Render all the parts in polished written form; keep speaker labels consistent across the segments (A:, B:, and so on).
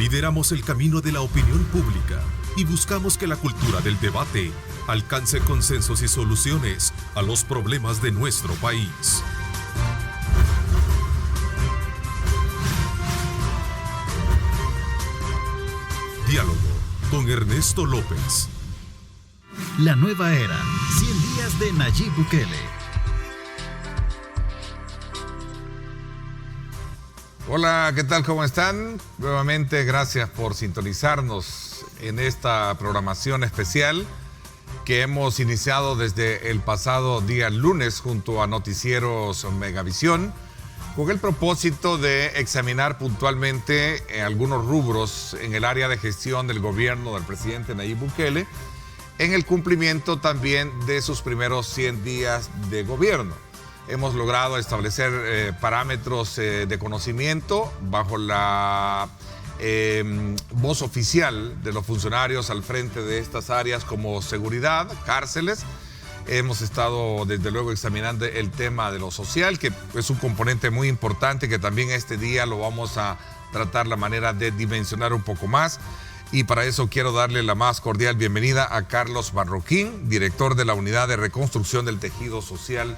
A: Lideramos el camino de la opinión pública y buscamos que la cultura del debate alcance consensos y soluciones a los problemas de nuestro país. Diálogo con Ernesto López.
B: La nueva era, 100 días de Nayib Bukele.
C: Hola, ¿qué tal? ¿Cómo están? Nuevamente, gracias por sintonizarnos en esta programación especial que hemos iniciado desde el pasado día lunes junto a Noticieros Megavisión, con el propósito de examinar puntualmente algunos rubros en el área de gestión del gobierno del presidente Nayib Bukele, en el cumplimiento también de sus primeros 100 días de gobierno. Hemos logrado establecer parámetros de conocimiento bajo la voz oficial de los funcionarios al frente de estas áreas como seguridad, cárceles. Hemos estado desde luego examinando el tema de lo social, que es un componente muy importante que también este día lo vamos a tratar la manera de dimensionar un poco más. Y para eso quiero darle la más cordial bienvenida a Carlos Marroquín, director de la Unidad de Reconstrucción del Tejido Social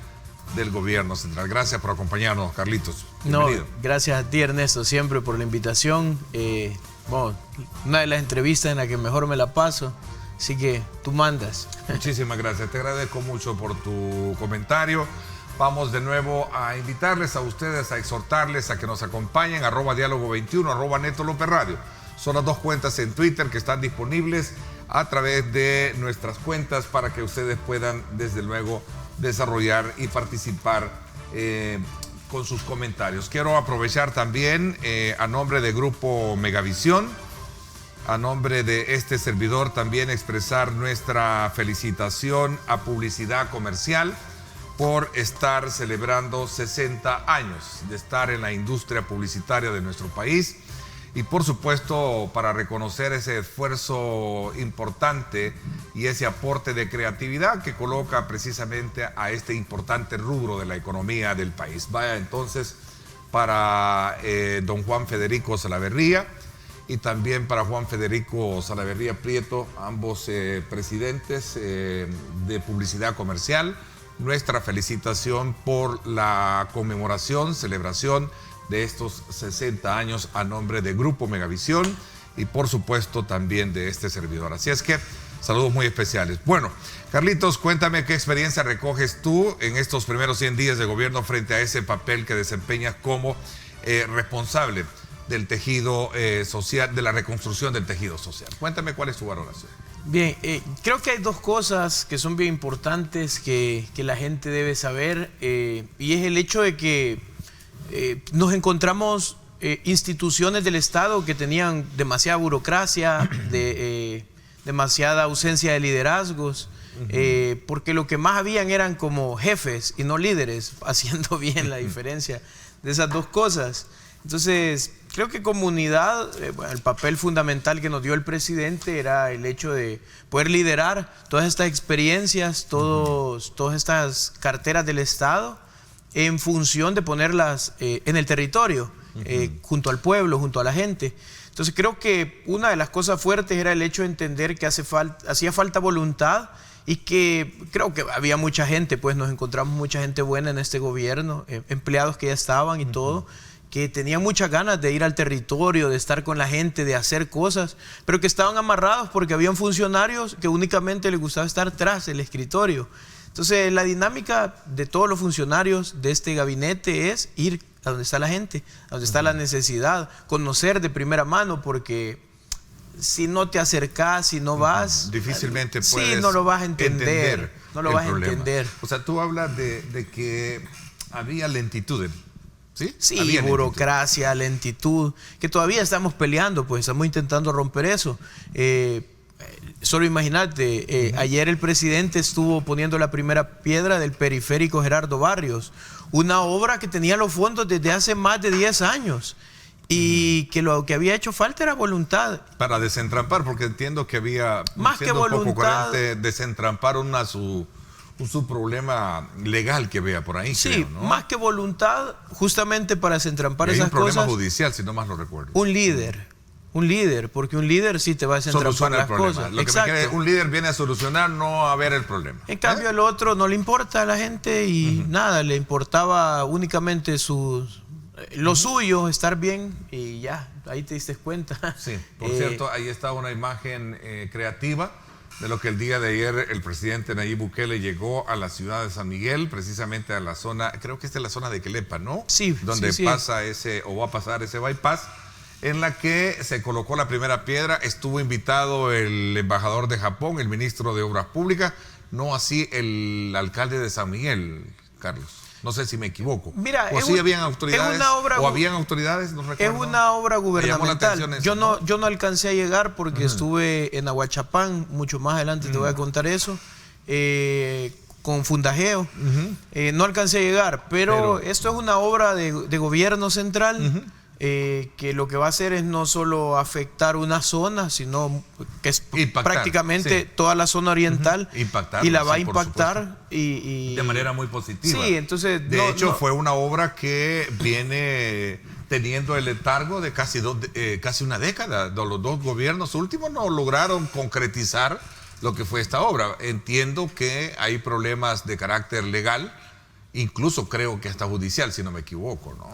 C: del Gobierno Central. Gracias por acompañarnos, Carlitos. Bienvenido.
D: No, gracias a ti, Ernesto, siempre por la invitación. Bueno, una de las entrevistas en la que mejor me la paso, así que tú mandas.
C: Muchísimas gracias, te agradezco mucho por tu comentario. Vamos de nuevo a invitarles a ustedes, a exhortarles a que nos acompañen, @diálogo21, @Neto López Radio. Son las dos cuentas en Twitter que están disponibles a través de nuestras cuentas para que ustedes puedan, desde luego, desarrollar y participar con sus comentarios. Quiero aprovechar también a nombre de Grupo Megavisión, a nombre de este servidor, también expresar nuestra felicitación a Publicidad Comercial por estar celebrando 60 años de estar en la industria publicitaria de nuestro país. Y por supuesto, para reconocer ese esfuerzo importante y ese aporte de creatividad que coloca precisamente a este importante rubro de la economía del país. Vaya entonces para don Juan Federico Salaverría y también para Juan Federico Salaverría Prieto, ambos presidentes de Publicidad Comercial. Nuestra felicitación por la conmemoración, celebración de estos 60 años a nombre de Grupo Megavisión y por supuesto también de este servidor. Así es que saludos muy especiales. Bueno, Carlitos, cuéntame qué experiencia recoges tú en estos primeros 100 días de gobierno frente a ese papel que desempeñas como responsable del tejido social, de la reconstrucción del tejido social. Cuéntame cuál es tu valoración.
D: Bien, creo que hay dos cosas que son bien importantes que la gente debe saber y es el hecho de que nos encontramos instituciones del Estado que tenían demasiada burocracia, demasiada ausencia de liderazgos, porque lo que más habían eran como jefes y no líderes, haciendo bien la diferencia de esas dos cosas. Entonces, creo que como unidad, el papel fundamental que nos dio el presidente era el hecho de poder liderar todas estas experiencias, todas estas carteras del Estado, en función de ponerlas en el territorio, junto al pueblo, junto a la gente. Entonces creo que una de las cosas fuertes era el hecho de entender que hacía falta voluntad y que creo que había mucha gente, pues nos encontramos mucha gente buena en este gobierno, empleados que ya estaban y todo, que tenían muchas ganas de ir al territorio, de estar con la gente, de hacer cosas, pero que estaban amarrados porque habían funcionarios que únicamente les gustaba estar tras el escritorio. Entonces, la dinámica de todos los funcionarios de este gabinete es ir a donde está la gente, a donde está la necesidad, conocer de primera mano, porque si no te acercas, si no vas,
C: difícilmente puedes
D: no lo vas a entender. No lo vas a entender.
C: O sea, tú hablas de que había lentitud, ¿sí?
D: Sí,
C: había
D: burocracia, lentitud, que todavía estamos peleando, pues estamos intentando romper eso. Solo imagínate, ayer el presidente estuvo poniendo la primera piedra del periférico Gerardo Barrios, una obra que tenía los fondos desde hace más de 10 años y que lo que había hecho falta era voluntad.
C: Para desentrampar, porque entiendo que había,
D: más que voluntad,
C: un poco coherente, desentrampar su problema legal que vea por ahí.
D: Sí,
C: creo, ¿no?
D: Más que voluntad, justamente para desentrampar esas cosas.
C: Hay un problema judicial, si no más lo recuerdo.
D: Un líder. un líder, porque un líder sí te va a desentrampar
C: Soluciona el
D: las
C: problema.
D: cosas.
C: Lo que me quiere, un líder viene a solucionar, no a ver el problema.
D: En cambio, el otro no le importa a la gente y nada, le importaba únicamente lo suyo, estar bien y ya, ahí te diste cuenta.
C: Sí, por cierto, ahí está una imagen creativa de lo que el día de ayer el presidente Nayib Bukele llegó a la ciudad de San Miguel, precisamente a la zona, creo que esta es la zona de Quelepa, ¿no?
D: Sí.
C: Donde
D: sí.
C: pasa o va a pasar ese bypass, en la que se colocó la primera piedra. Estuvo invitado el embajador de Japón, el ministro de Obras Públicas, no así el alcalde de San Miguel, Carlos. No sé si me equivoco.
D: Mira,
C: o sí habían autoridades, o habían autoridades, no recuerdo.
D: Es una obra gubernamental. Yo no alcancé a llegar porque estuve en Aguachapán, mucho más adelante te voy a contar eso, con Fundajeo. No alcancé a llegar, pero esto es una obra de gobierno central. Que lo que va a hacer es no solo afectar una zona, sino que es prácticamente toda la zona oriental y la va a impactar y
C: de manera muy positiva.
D: Sí, entonces
C: de hecho fue una obra que viene teniendo el letargo de casi una década. Los dos gobiernos últimos no lograron concretizar lo que fue esta obra. Entiendo que hay problemas de carácter legal, incluso creo que hasta judicial, si no me equivoco, ¿no?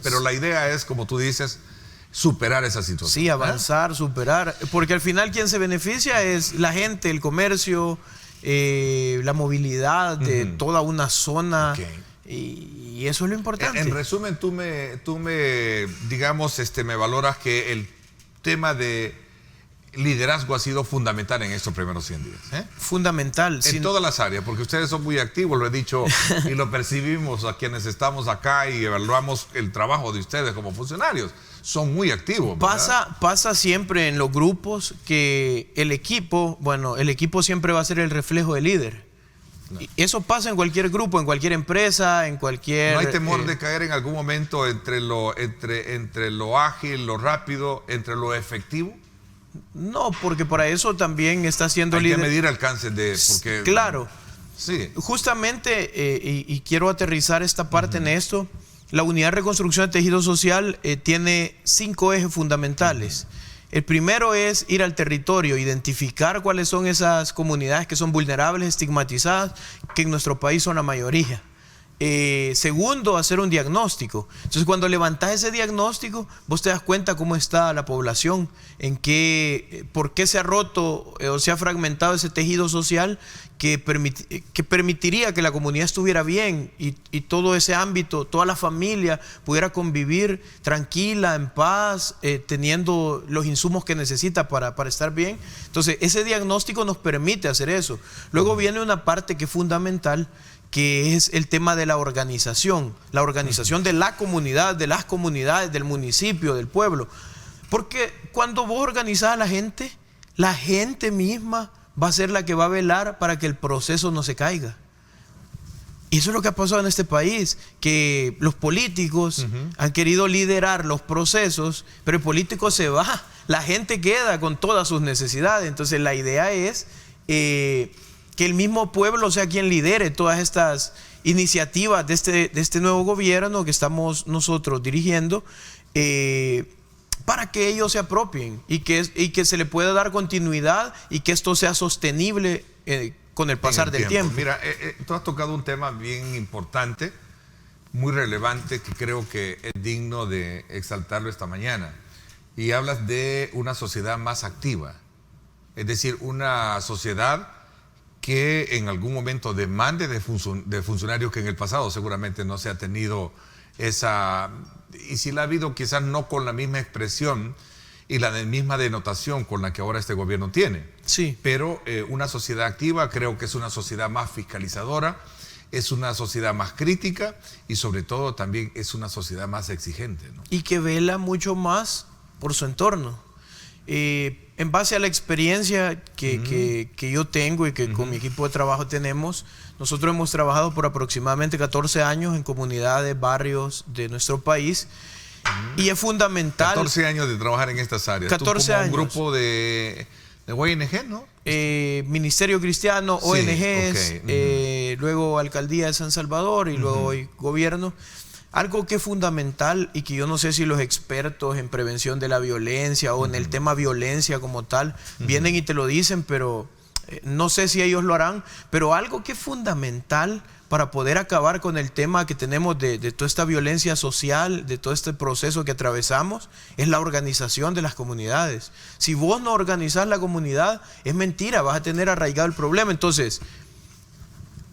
C: Pero la idea es, como tú dices, superar esa situación.
D: Sí, avanzar, superar. Porque al final quien se beneficia es la gente, el comercio, la movilidad de toda una zona. Y eso es lo importante.
C: En resumen, tú me digamos, me valoras que el tema de liderazgo ha sido fundamental en estos primeros 100 días.
D: Fundamental.
C: En todas las áreas, porque ustedes son muy activos, lo he dicho y lo percibimos a quienes estamos acá y evaluamos el trabajo de ustedes como funcionarios. Son muy activos.
D: Pasa siempre en los grupos que el equipo siempre va a ser el reflejo del líder. No. Eso pasa en cualquier grupo, en cualquier empresa, en cualquier...
C: ¿No hay temor de caer en algún momento entre lo ágil, lo rápido, entre lo efectivo?
D: No, porque para eso también está siendo líder.
C: Hay que medir alcances de... Porque,
D: claro.
C: Sí.
D: Justamente, y quiero aterrizar esta parte en esto, la Unidad de Reconstrucción de Tejido Social tiene 5 ejes fundamentales. El primero es ir al territorio, identificar cuáles son esas comunidades que son vulnerables, estigmatizadas, que en nuestro país son la mayoría. Segundo, hacer un diagnóstico. Entonces, cuando levantas ese diagnóstico, vos te das cuenta cómo está la población, por qué se ha roto o se ha fragmentado ese tejido social que permitiría que la comunidad estuviera bien y todo ese ámbito, toda la familia pudiera convivir tranquila, en paz, teniendo los insumos que necesita para estar bien. Entonces, ese diagnóstico nos permite hacer eso. Luego viene una parte que es fundamental, que es el tema de la organización de la comunidad, de las comunidades, del municipio, del pueblo. Porque cuando vos organizás a la gente misma va a ser la que va a velar para que el proceso no se caiga. Y eso es lo que ha pasado en este país, que los políticos han querido liderar los procesos, pero el político se va, la gente queda con todas sus necesidades. Entonces la idea es... que el mismo pueblo sea quien lidere todas estas iniciativas de este nuevo gobierno que estamos nosotros dirigiendo, para que ellos se apropien y que se le pueda dar continuidad y que esto sea sostenible con el pasar del tiempo.
C: Mira, tú has tocado un tema bien importante, muy relevante, que creo que es digno de exaltarlo esta mañana. Y hablas de una sociedad más activa, es decir, una sociedad que en algún momento demande de funcionarios que en el pasado seguramente no se ha tenido esa, y si la ha habido quizás no con la misma expresión y la misma denotación con la que ahora este gobierno tiene.
D: Sí.
C: Pero una sociedad activa creo que es una sociedad más fiscalizadora, es una sociedad más crítica y sobre todo también es una sociedad más exigente, ¿no?
D: Y que vela mucho más por su entorno. En base a la experiencia que yo tengo y que con mi equipo de trabajo tenemos, nosotros hemos trabajado por aproximadamente 14 años en comunidades, barrios de nuestro país, y es fundamental.
C: 14 años de trabajar en estas áreas.
D: 14
C: años.
D: años.
C: Un grupo de ONG, ¿no?
D: Ministerio Cristiano, ONGs, luego Alcaldía de San Salvador y luego hoy gobierno. algo que es fundamental y que yo no sé si los expertos en prevención de la violencia o en el tema violencia como tal vienen y te lo dicen, pero no sé si ellos lo harán, pero algo que es fundamental para poder acabar con el tema que tenemos de toda esta violencia social, de todo este proceso que atravesamos, es la organización de las comunidades. Si vos no organizás la comunidad, es mentira, vas a tener arraigado el problema. Entonces,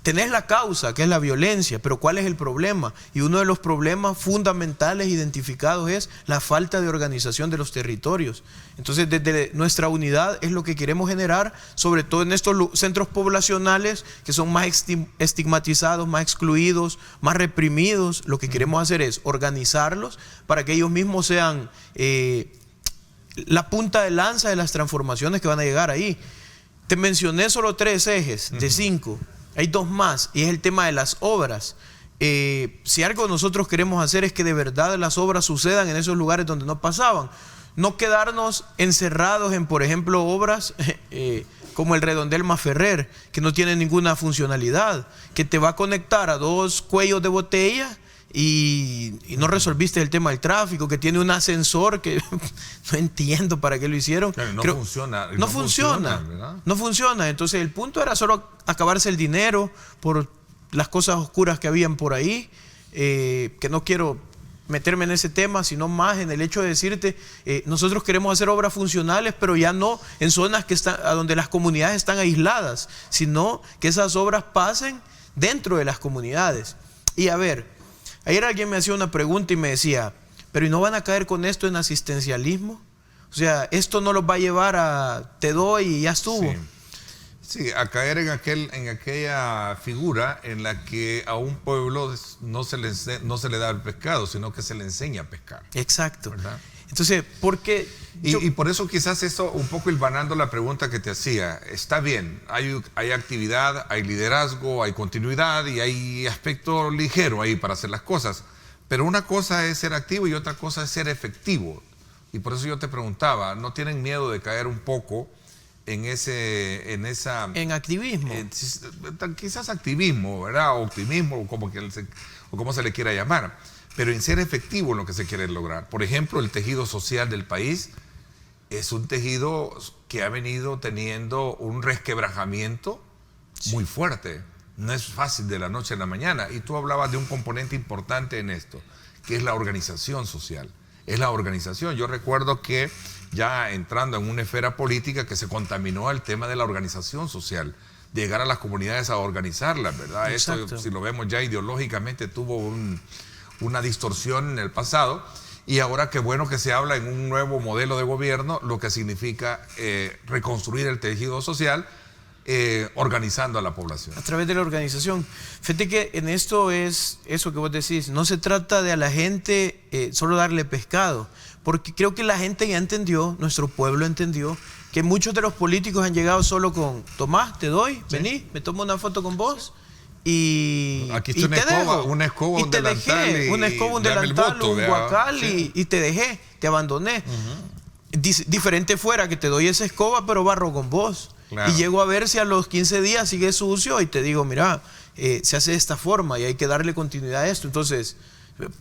D: tenés la causa, que es la violencia, pero ¿cuál es el problema? Y uno de los problemas fundamentales identificados es la falta de organización de los territorios. Entonces, desde nuestra unidad es lo que queremos generar, sobre todo en estos centros poblacionales que son más estigmatizados, más excluidos, más reprimidos. Lo que queremos hacer es organizarlos para que ellos mismos sean la punta de lanza de las transformaciones que van a llegar ahí. Te mencioné solo 3 ejes de 5. Hay 2 más, y es el tema de las obras. Si algo nosotros queremos hacer es que de verdad las obras sucedan en esos lugares donde no pasaban. No quedarnos encerrados en, por ejemplo, obras como el Redondel Maferrer, que no tiene ninguna funcionalidad, que te va a conectar a 2 cuellos de botella y no resolviste el tema del tráfico, que tiene un ascensor que no entiendo para qué lo hicieron.
C: Claro, no
D: funciona. Entonces el punto era solo acabarse el dinero por las cosas oscuras que habían por ahí, que no quiero meterme en ese tema, sino más en el hecho de decirte, nosotros queremos hacer obras funcionales, pero ya no en zonas a donde las comunidades están aisladas, sino que esas obras pasen dentro de las comunidades. Y a ver, ayer alguien me hacía una pregunta y me decía, pero ¿y no van a caer con esto en asistencialismo? O sea, esto no los va a llevar a te doy y ya estuvo.
C: Sí, a caer en aquella figura en la que a un pueblo no se le da el pescado, sino que se le enseña a pescar.
D: Exacto.
C: ¿Verdad?
D: Entonces, ¿por qué?
C: Y por eso quizás eso, un poco hilvanando la pregunta que te hacía, está bien, hay actividad, hay liderazgo, hay continuidad y hay aspecto ligero ahí para hacer las cosas, pero una cosa es ser activo y otra cosa es ser efectivo. Y por eso yo te preguntaba, ¿no tienen miedo de caer un poco en
D: activismo?
C: Quizás activismo, ¿verdad? O optimismo, o como se le quiera llamar, pero en ser efectivo en lo que se quiere lograr. Por ejemplo, el tejido social del país es un tejido que ha venido teniendo un resquebrajamiento muy fuerte. No es fácil de la noche a la mañana. Y tú hablabas de un componente importante en esto, que es la organización social. Es la organización. Yo recuerdo que ya entrando en una esfera política que se contaminó el tema de la organización social, de llegar a las comunidades a organizarlas, ¿verdad?
D: Exacto.
C: Eso, si lo vemos ya ideológicamente, tuvo una distorsión en el pasado, y ahora qué bueno que se habla en un nuevo modelo de gobierno, lo que significa reconstruir el tejido social, organizando a la población.
D: A través de la organización. Fíjate que en esto es eso que vos decís, no se trata de a la gente solo darle pescado, porque creo que la gente ya entendió, nuestro pueblo entendió, que muchos de los políticos han llegado solo con, Tomás, te doy, vení, me tomo una foto con vos y
C: aquí está una escoba,
D: y te dejé, una escoba, un delantal, un guacal, y te dejé, te abandoné. Diferente fuera que te doy esa escoba, pero barro con vos. Claro. Y llego a ver si a los 15 días sigue sucio y te digo, mira, se hace de esta forma y hay que darle continuidad a esto. Entonces,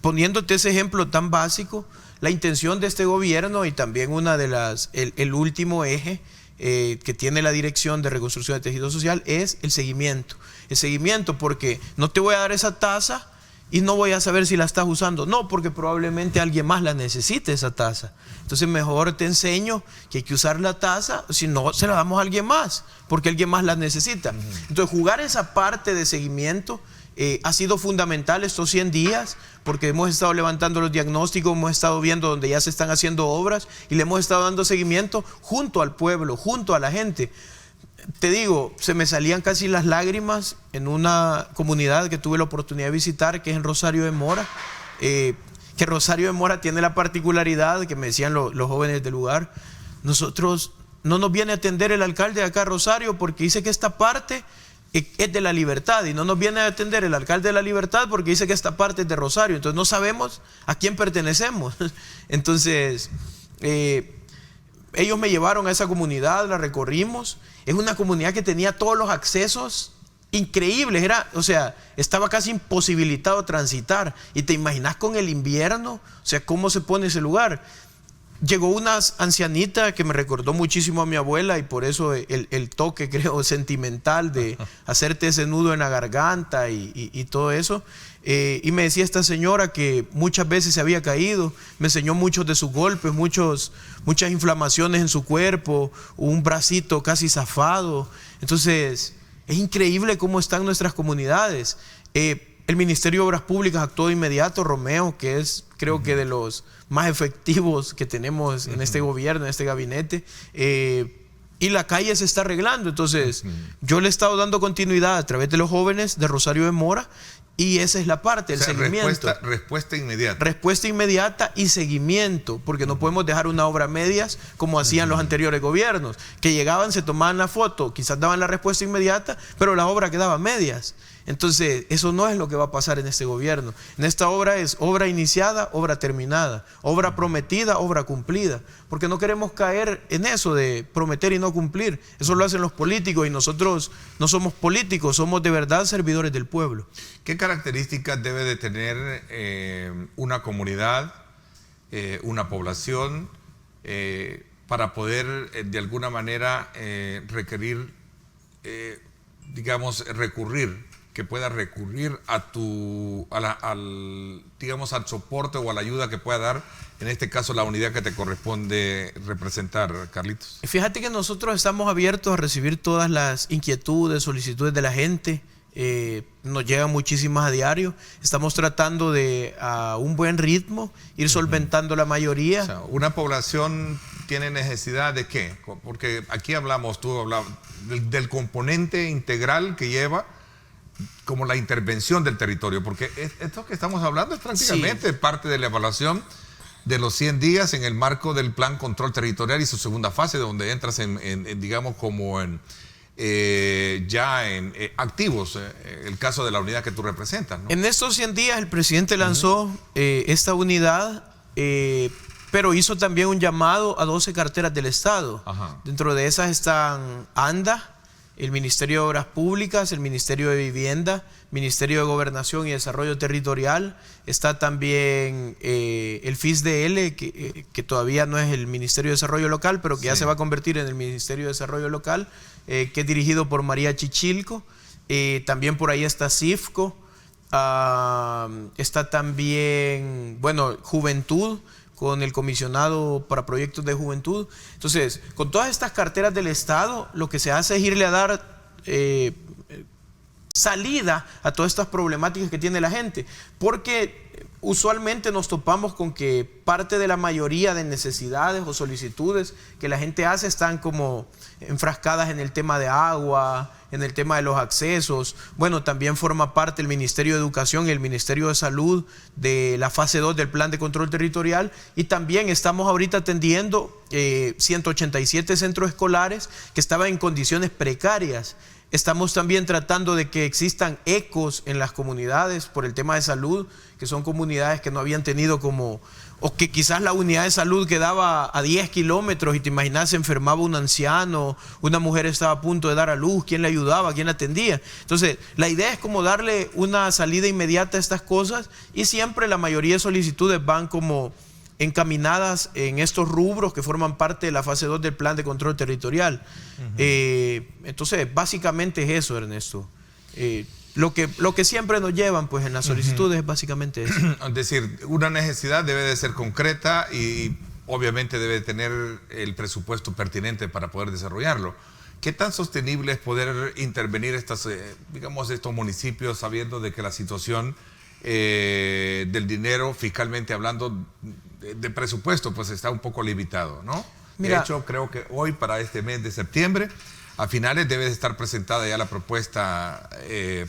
D: poniéndote ese ejemplo tan básico, la intención de este gobierno y también el último eje que tiene la Dirección de Reconstrucción de Tejido Social es el seguimiento. El seguimiento, porque no te voy a dar esa taza y no voy a saber si la estás usando. No, porque probablemente alguien más la necesite esa taza. Entonces mejor te enseño que hay que usar la taza, si no se la damos a alguien más, porque alguien más la necesita. Entonces jugar esa parte de seguimiento ha sido fundamental estos 100 días, porque hemos estado levantando los diagnósticos, hemos estado viendo donde ya se están haciendo obras y le hemos estado dando seguimiento junto al pueblo, junto a la gente. Te digo, se me salían casi las lágrimas en una comunidad que tuve la oportunidad de visitar, que es en Rosario de Mora, que Rosario de Mora tiene la particularidad, que me decían los jóvenes del lugar, nosotros no nos viene a atender el alcalde de acá Rosario porque dice que esta parte es de La Libertad, y no nos viene a atender el alcalde de La Libertad porque dice que esta parte es de Rosario, entonces no sabemos a quién pertenecemos. Entonces ellos me llevaron a esa comunidad, la recorrimos. Es una comunidad que tenía todos los accesos increíbles. O sea, estaba casi imposibilitado transitar. Y te imaginas con el invierno, o sea, cómo se pone ese lugar. Llegó una ancianita que me recordó muchísimo a mi abuela, y por eso el toque, creo, sentimental de hacerte ese nudo en la garganta y todo eso. Y me decía esta señora que muchas veces se había caído, me enseñó muchos de sus golpes, muchas inflamaciones en su cuerpo, un bracito casi zafado. Entonces, es increíble cómo están nuestras comunidades. El Ministerio de Obras Públicas actuó de inmediato, Romeo, que es, creo que de los más efectivos que tenemos en este gobierno, en este gabinete, y la calle se está arreglando. Entonces, yo le he estado dando continuidad a través de los jóvenes de Rosario de Mora, y esa es la parte, el seguimiento.
C: Respuesta inmediata.
D: Respuesta inmediata y seguimiento, porque no podemos dejar una obra a medias como hacían los anteriores gobiernos, que llegaban, se tomaban la foto, quizás daban la respuesta inmediata, pero la obra quedaba a medias. Entonces, eso no es lo que va a pasar en este gobierno. En esta obra es obra iniciada, obra terminada, obra prometida, obra cumplida, porque no queremos caer en eso de prometer y no cumplir. Eso lo hacen los políticos, y nosotros no somos políticos, somos de verdad servidores del pueblo.
C: ¿Qué características debe de tener una comunidad, una población, para poder de alguna manera recurrir, que pueda recurrir al soporte o a la ayuda que pueda dar, en este caso, la unidad que te corresponde representar, Carlitos?
D: Fíjate que nosotros estamos abiertos a recibir todas las inquietudes, solicitudes de la gente. Nos llegan muchísimas a diario. Estamos tratando de, a un buen ritmo, ir solventando la mayoría.
C: O sea, ¿una población tiene necesidad de qué? Porque aquí tú hablabas del componente integral que lleva, como la intervención del territorio, porque esto que estamos hablando es prácticamente parte de la evaluación de los 100 días en el marco del Plan Control Territorial y su segunda fase, donde entras activos, el caso de la unidad que tú representas, ¿no?
D: En estos 100 días el presidente lanzó esta unidad, pero hizo también un llamado a 12 carteras del Estado. Dentro de esas están ANDA, el Ministerio de Obras Públicas, el Ministerio de Vivienda, Ministerio de Gobernación y Desarrollo Territorial. Está también el FISDL, que todavía no es el Ministerio de Desarrollo Local, pero que ya se va a convertir en el Ministerio de Desarrollo Local, que es dirigido por María Chichilco. También por ahí está CIFCO. Está también, Juventud, con el comisionado para proyectos de juventud. Entonces, con todas estas carteras del Estado, lo que se hace es irle a dar salida a todas estas problemáticas que tiene la gente, porque usualmente nos topamos con que parte de la mayoría de necesidades o solicitudes que la gente hace están como enfrascadas en el tema de agua, en el tema de los accesos. También forma parte el Ministerio de Educación y el Ministerio de Salud de la fase 2 del Plan de Control Territorial, y también estamos ahorita atendiendo 187 centros escolares que estaban en condiciones precarias. Estamos también tratando de que existan ecos en las comunidades por el tema de salud, que son comunidades que no habían tenido o que quizás la unidad de salud quedaba a 10 kilómetros y te imaginas, se enfermaba un anciano, una mujer estaba a punto de dar a luz, ¿quién le ayudaba? ¿Quién la atendía? Entonces, la idea es como darle una salida inmediata a estas cosas, y siempre la mayoría de solicitudes van como encaminadas en estos rubros que forman parte de la fase 2 del Plan de Control Territorial. Entonces, básicamente es eso, Ernesto. Lo que siempre nos llevan pues en las solicitudes es básicamente eso.
C: Es decir, una necesidad debe de ser concreta y obviamente debe tener el presupuesto pertinente para poder desarrollarlo. ¿Qué tan sostenible es poder intervenir estos municipios sabiendo de que la situación del dinero, fiscalmente hablando, de presupuesto, pues está un poco limitado, ¿no?
D: Mira,
C: de hecho, creo que hoy, para este mes de septiembre, a finales debe de estar presentada ya la propuesta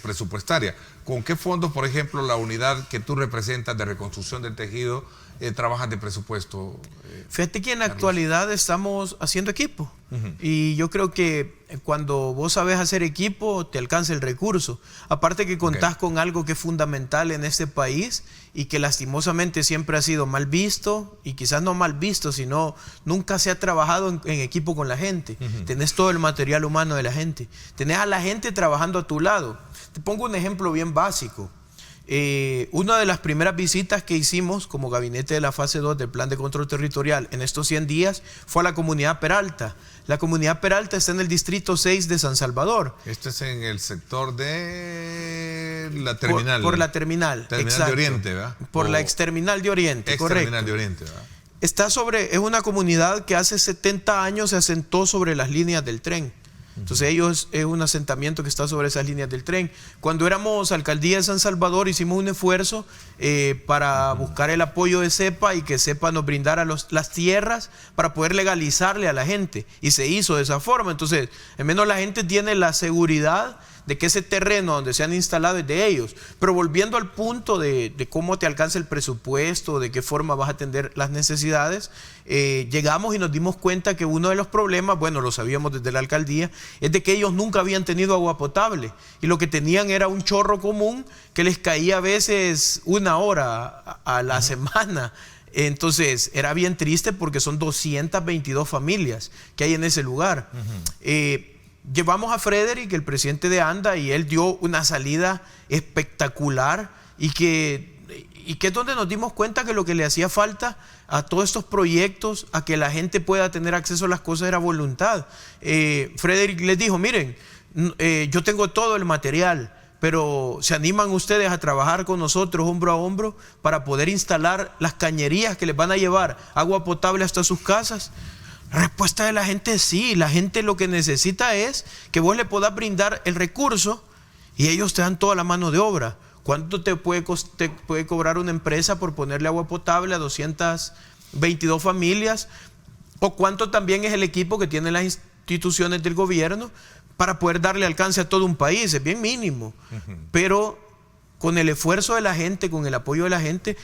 C: presupuestaria. ¿Con qué fondos, por ejemplo, la unidad que tú representas de reconstrucción del tejido trabajan de presupuesto?
D: Fíjate que en la actualidad estamos haciendo equipo. Y yo creo que cuando vos sabes hacer equipo, te alcanza el recurso. Aparte que contás con algo que es fundamental en este país y que lastimosamente siempre ha sido mal visto, y quizás no mal visto, sino nunca se ha trabajado en equipo con la gente. Tenés todo el material humano de la gente. Tenés a la gente trabajando a tu lado. Te pongo un ejemplo bien básico. Una de las primeras visitas que hicimos como gabinete de la fase 2 del Plan de Control Territorial en estos 100 días fue a la comunidad Peralta. La comunidad Peralta está en el distrito 6 de San Salvador.
C: Esto es en el sector de la terminal.
D: Por la terminal.
C: Terminal de Oriente, ¿verdad?
D: Por la exterminal de Oriente, correcto.
C: Terminal de Oriente, ¿verdad?
D: Es una comunidad que hace 70 años se asentó sobre las líneas del tren. Entonces ellos es un asentamiento que está sobre esas líneas del tren. Cuando éramos alcaldía de San Salvador hicimos un esfuerzo para buscar el apoyo de CEPA y que CEPA nos brindara las tierras para poder legalizarle a la gente, y se hizo de esa forma. Entonces al menos la gente tiene la seguridad de que ese terreno donde se han instalado es de ellos. Pero volviendo al punto de cómo te alcanza el presupuesto, de qué forma vas a atender las necesidades, llegamos y nos dimos cuenta que uno de los problemas, bueno, lo sabíamos desde la alcaldía, es de que ellos nunca habían tenido agua potable, y lo que tenían era un chorro común que les caía a veces 1 hora a la semana. Entonces era bien triste porque son 222 familias que hay en ese lugar. Llevamos a Frederick, el presidente de ANDA, y él dio una salida espectacular, y que es donde nos dimos cuenta que lo que le hacía falta a todos estos proyectos, a que la gente pueda tener acceso a las cosas, era voluntad. Frederick les dijo, miren, yo tengo todo el material, pero ¿se animan ustedes a trabajar con nosotros hombro a hombro para poder instalar las cañerías que les van a llevar agua potable hasta sus casas? La respuesta de la gente es sí. La gente lo que necesita es que vos le puedas brindar el recurso y ellos te dan toda la mano de obra. ¿Cuánto te puede cobrar una empresa por ponerle agua potable a 222 familias? ¿O cuánto también es el equipo que tienen las instituciones del gobierno para poder darle alcance a todo un país? Es bien mínimo. Pero con el esfuerzo de la gente, con el apoyo de la gente,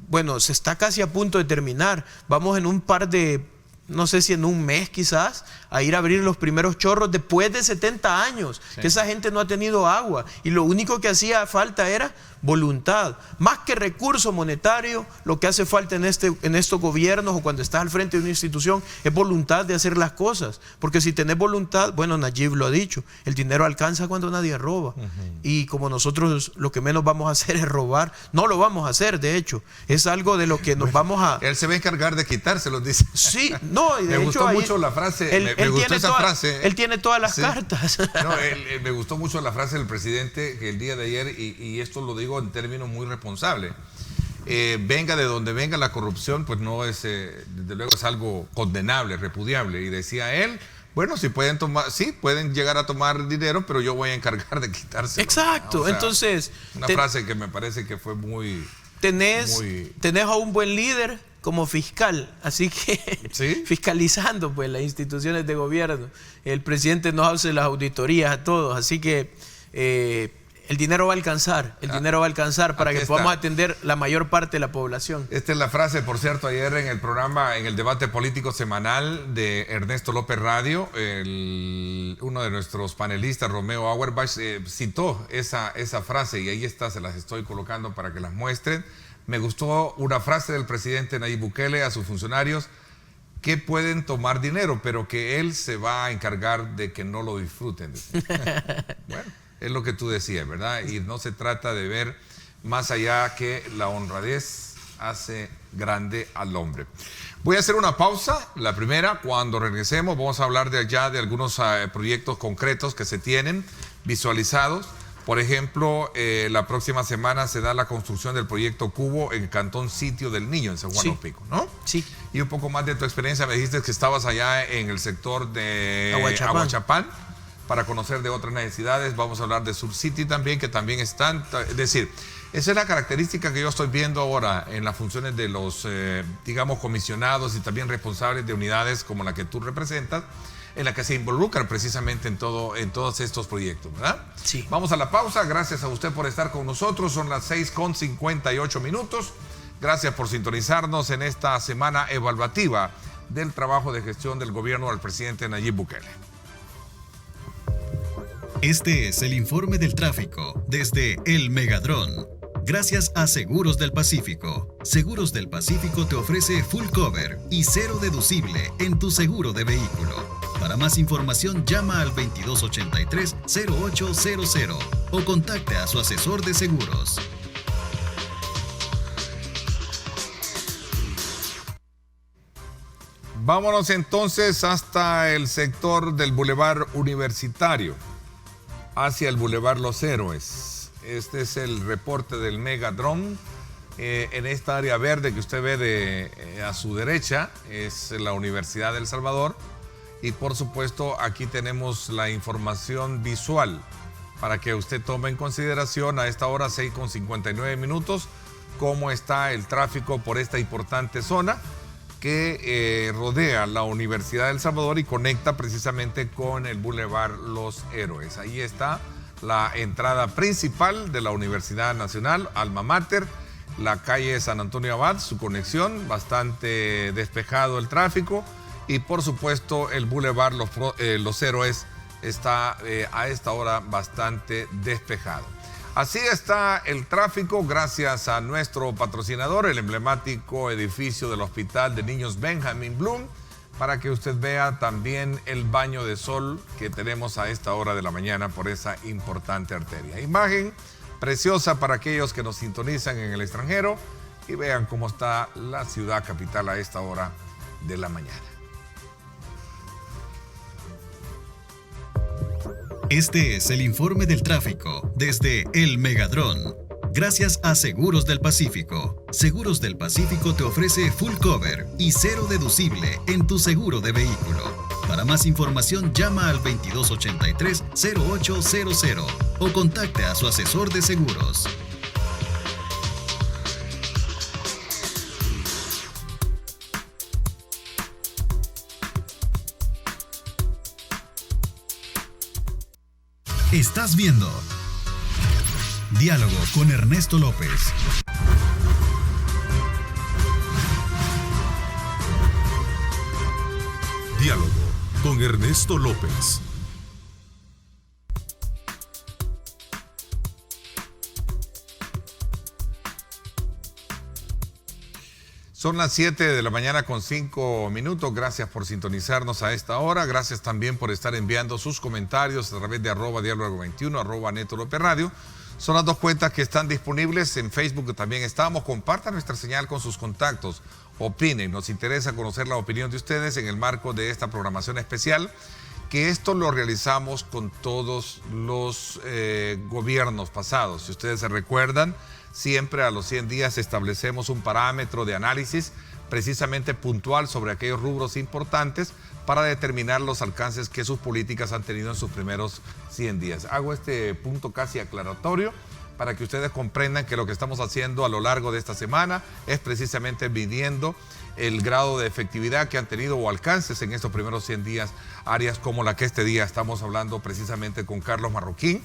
D: bueno, se está casi a punto de terminar. Vamos en un par de, no sé si en un mes quizás, a ir a abrir los primeros chorros después de 70 años, que esa gente no ha tenido agua, y lo único que hacía falta era voluntad. Más que recurso monetario, lo que hace falta en estos gobiernos o cuando estás al frente de una institución es voluntad de hacer las cosas, porque si tenés voluntad, bueno, Nayib lo ha dicho, el dinero alcanza cuando nadie roba, y como nosotros lo que menos vamos a hacer es robar, no lo vamos a hacer, de hecho, es algo de lo que nos vamos a...
C: Él se va a encargar de quitárselos, dice.
D: Sí, no, y de
C: me
D: hecho
C: gustó mucho la frase, me gustó esa frase.
D: Él tiene todas las cartas.
C: No, me gustó mucho la frase del presidente que el día de ayer, y esto lo digo en términos muy responsables. Venga de donde venga la corrupción, pues no es, desde luego es algo condenable, repudiable. Y decía él, bueno, si pueden tomar, sí, pueden llegar a tomar dinero, pero yo voy a encargar de quitárselo.
D: Exacto,
C: o sea,
D: entonces...
C: Una frase que me parece que fue muy...
D: Tenés a un buen líder como fiscal, así que ¿sí? Fiscalizando pues las instituciones de gobierno. El presidente nos hace las auditorías a todos, así que el dinero va a alcanzar, dinero va a alcanzar para que podamos atender la mayor parte de la población.
C: Esta es la frase, por cierto, ayer en el programa, en el debate político semanal de Ernesto López Radio, uno de nuestros panelistas, Romeo Auerbach, citó esa frase, y ahí está, se las estoy colocando para que las muestren. Me gustó una frase del presidente Nayib Bukele a sus funcionarios, que pueden tomar dinero, pero que él se va a encargar de que no lo disfruten. Bueno, es lo que tú decías, ¿verdad? Y no se trata de ver más allá que la honradez hace grande al hombre. Voy a hacer una pausa, la primera. Cuando regresemos vamos a hablar de algunos proyectos concretos que se tienen visualizados. Por ejemplo, la próxima semana se da la construcción del proyecto Cubo en el Cantón Sitio del Niño, en San Juan de Pico, ¿no? Sí. Y un poco más de tu experiencia, me dijiste que estabas allá en el sector de Aguachapán para conocer de otras necesidades. Vamos a hablar de Sur City también, que también están, es decir, esa es la característica que yo estoy viendo ahora en las funciones de los, digamos, comisionados y también responsables de unidades como la que tú representas, en la que se involucran precisamente en todos estos proyectos, ¿verdad? Sí. Vamos a la pausa. Gracias a usted por estar con nosotros. Son las 6:58. Gracias por sintonizarnos en esta semana evaluativa del trabajo de gestión del gobierno del presidente Nayib Bukele.
B: Este es el informe del tráfico desde El Megadrón. Gracias a Seguros del Pacífico. Seguros del Pacífico te ofrece full cover y cero deducible en tu seguro de vehículo. Para más información llama al 2283-0800 o contacte a su asesor de seguros.
C: Vámonos entonces hasta el sector del Boulevard Universitario, hacia el Boulevard Los Héroes. Este es el reporte del Megadrón. En esta área verde que usted ve a su derecha es la Universidad de El Salvador. Y por supuesto aquí tenemos la información visual para que usted tome en consideración a esta hora 6:59 cómo está el tráfico por esta importante zona que rodea la Universidad de El Salvador y conecta precisamente con el Boulevard Los Héroes. Ahí está la entrada principal de la Universidad Nacional, Alma Mater, la calle San Antonio Abad, su conexión, bastante despejado el tráfico, y por supuesto el Boulevard Los Héroes está a esta hora bastante despejado. Así está el tráfico gracias a nuestro patrocinador, el emblemático edificio del Hospital de Niños Benjamin Bloom, para que usted vea también el baño de sol que tenemos a esta hora de la mañana por esa importante arteria. Imagen preciosa para aquellos que nos sintonizan en el extranjero y vean cómo está la ciudad capital a esta hora de la mañana.
B: Este es el informe del tráfico desde El Megadrón. Gracias a Seguros del Pacífico. Seguros del Pacífico te ofrece full cover y cero deducible en tu seguro de vehículo. Para más información llama al 2283-0800 o contacte a su asesor de seguros. Estás viendo Diálogo con Ernesto López.
A: Diálogo con Ernesto López.
C: Son las 7:05 a.m. Gracias por sintonizarnos a esta hora. Gracias también por estar enviando sus comentarios a través de @diálogo21, @Neto López Radio. Son las dos cuentas que están disponibles. En Facebook también estamos. Compartan nuestra señal con sus contactos. Opinen. Nos interesa conocer la opinión de ustedes en el marco de esta programación especial, que esto lo realizamos con todos los gobiernos pasados. Si ustedes se recuerdan, siempre a los 100 días establecemos un parámetro de análisis precisamente puntual sobre aquellos rubros importantes para determinar los alcances que sus políticas han tenido en sus primeros 100 días. Hago este punto casi aclaratorio para que ustedes comprendan que lo que estamos haciendo a lo largo de esta semana es precisamente midiendo el grado de efectividad que han tenido o alcances en estos primeros 100 días, áreas como la que este día estamos hablando precisamente con Carlos Marroquín,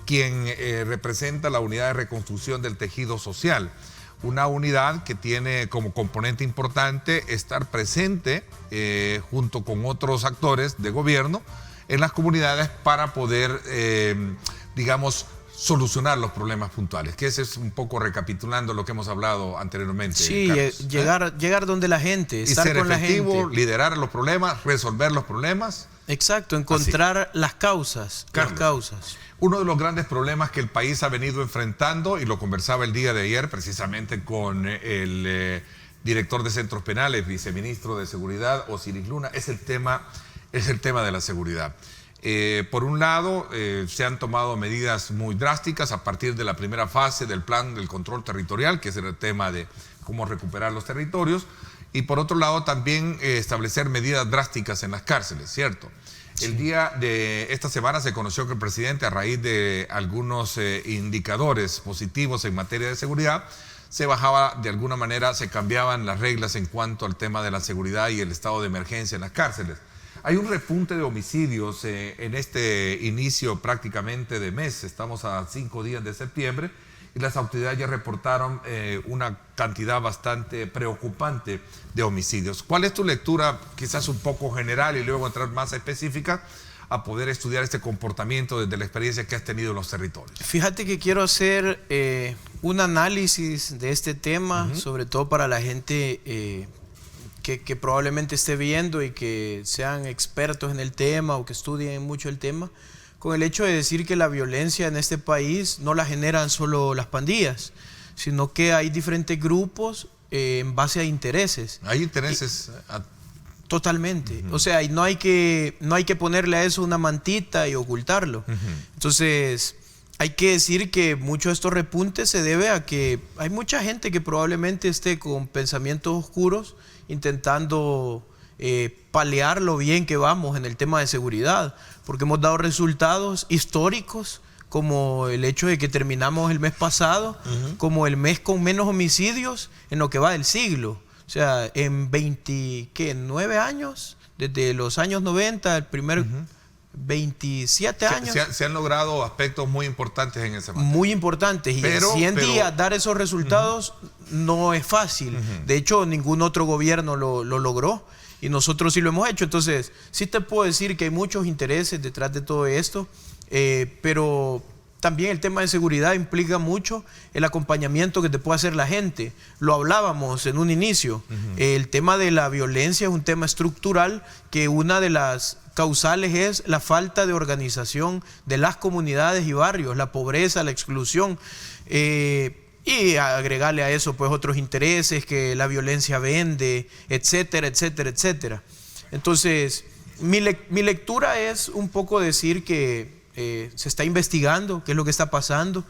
C: quien representa la unidad de reconstrucción del tejido social, una unidad que tiene como componente importante estar presente junto con otros actores de gobierno en las comunidades para poder, solucionar los problemas puntuales, que ese es un poco recapitulando lo que hemos hablado anteriormente.
D: Sí, llegar donde la gente, estar
C: ser
D: con
C: efectivo,
D: la gente.
C: liderar los problemas, resolver los problemas.
D: Exacto, encontrar las causas.
C: Carlos,
D: las causas.
C: Uno de los grandes problemas que el país ha venido enfrentando, y lo conversaba el día de ayer precisamente con el director de centros penales, viceministro de Seguridad, Osiris Luna, es el tema de la seguridad. Por un lado, se han tomado medidas muy drásticas a partir de la primera fase del plan del control territorial, que es el tema de cómo recuperar los territorios, y por otro lado también establecer medidas drásticas en las cárceles, ¿cierto? Sí. El día de esta semana se conoció que el presidente, a raíz de algunos indicadores positivos en materia de seguridad, se bajaba de alguna manera, se cambiaban las reglas en cuanto al tema de la seguridad y el estado de emergencia en las cárceles. Hay un repunte de homicidios en este inicio prácticamente de mes, estamos a 5 días de septiembre, y las autoridades ya reportaron una cantidad bastante preocupante de homicidios. ¿Cuál es tu lectura, quizás un poco general y luego entrar más específica, a poder estudiar este comportamiento desde la experiencia que has tenido en los territorios?
D: Fíjate que quiero hacer un análisis de este tema, sobre todo para la gente que probablemente esté viendo y que sean expertos en el tema o que estudien mucho el tema, con el hecho de decir que la violencia en este país no la generan solo las pandillas, sino que hay diferentes grupos en base a intereses.
C: Hay intereses...
D: Totalmente. O sea, y no hay que ponerle a eso una mantita y ocultarlo. Entonces, hay que decir que muchos de estos repuntes se debe a que hay mucha gente que probablemente esté con pensamientos oscuros intentando paliar lo bien que vamos en el tema de seguridad, porque hemos dado resultados históricos, como el hecho de que terminamos el mes pasado como el mes con menos homicidios en lo que va del siglo. O sea, en 29 años, desde los años 90, el primer 27 años.
C: Se han logrado aspectos muy importantes en ese momento.
D: Muy importantes. Y en 100 días dar esos resultados no es fácil. De hecho, ningún otro gobierno lo logró. Y nosotros sí lo hemos hecho. Entonces, sí te puedo decir que hay muchos intereses detrás de todo esto. Pero también el tema de seguridad implica mucho el acompañamiento que te puede hacer la gente. Lo hablábamos en un inicio. El tema de la violencia es un tema estructural, que una de las causales es la falta de organización de las comunidades y barrios, la pobreza, la exclusión. Y agregarle a eso pues otros intereses, que la violencia vende, etcétera, etcétera, etcétera. Entonces, mi lectura es un poco decir que se está investigando qué es lo que está pasando.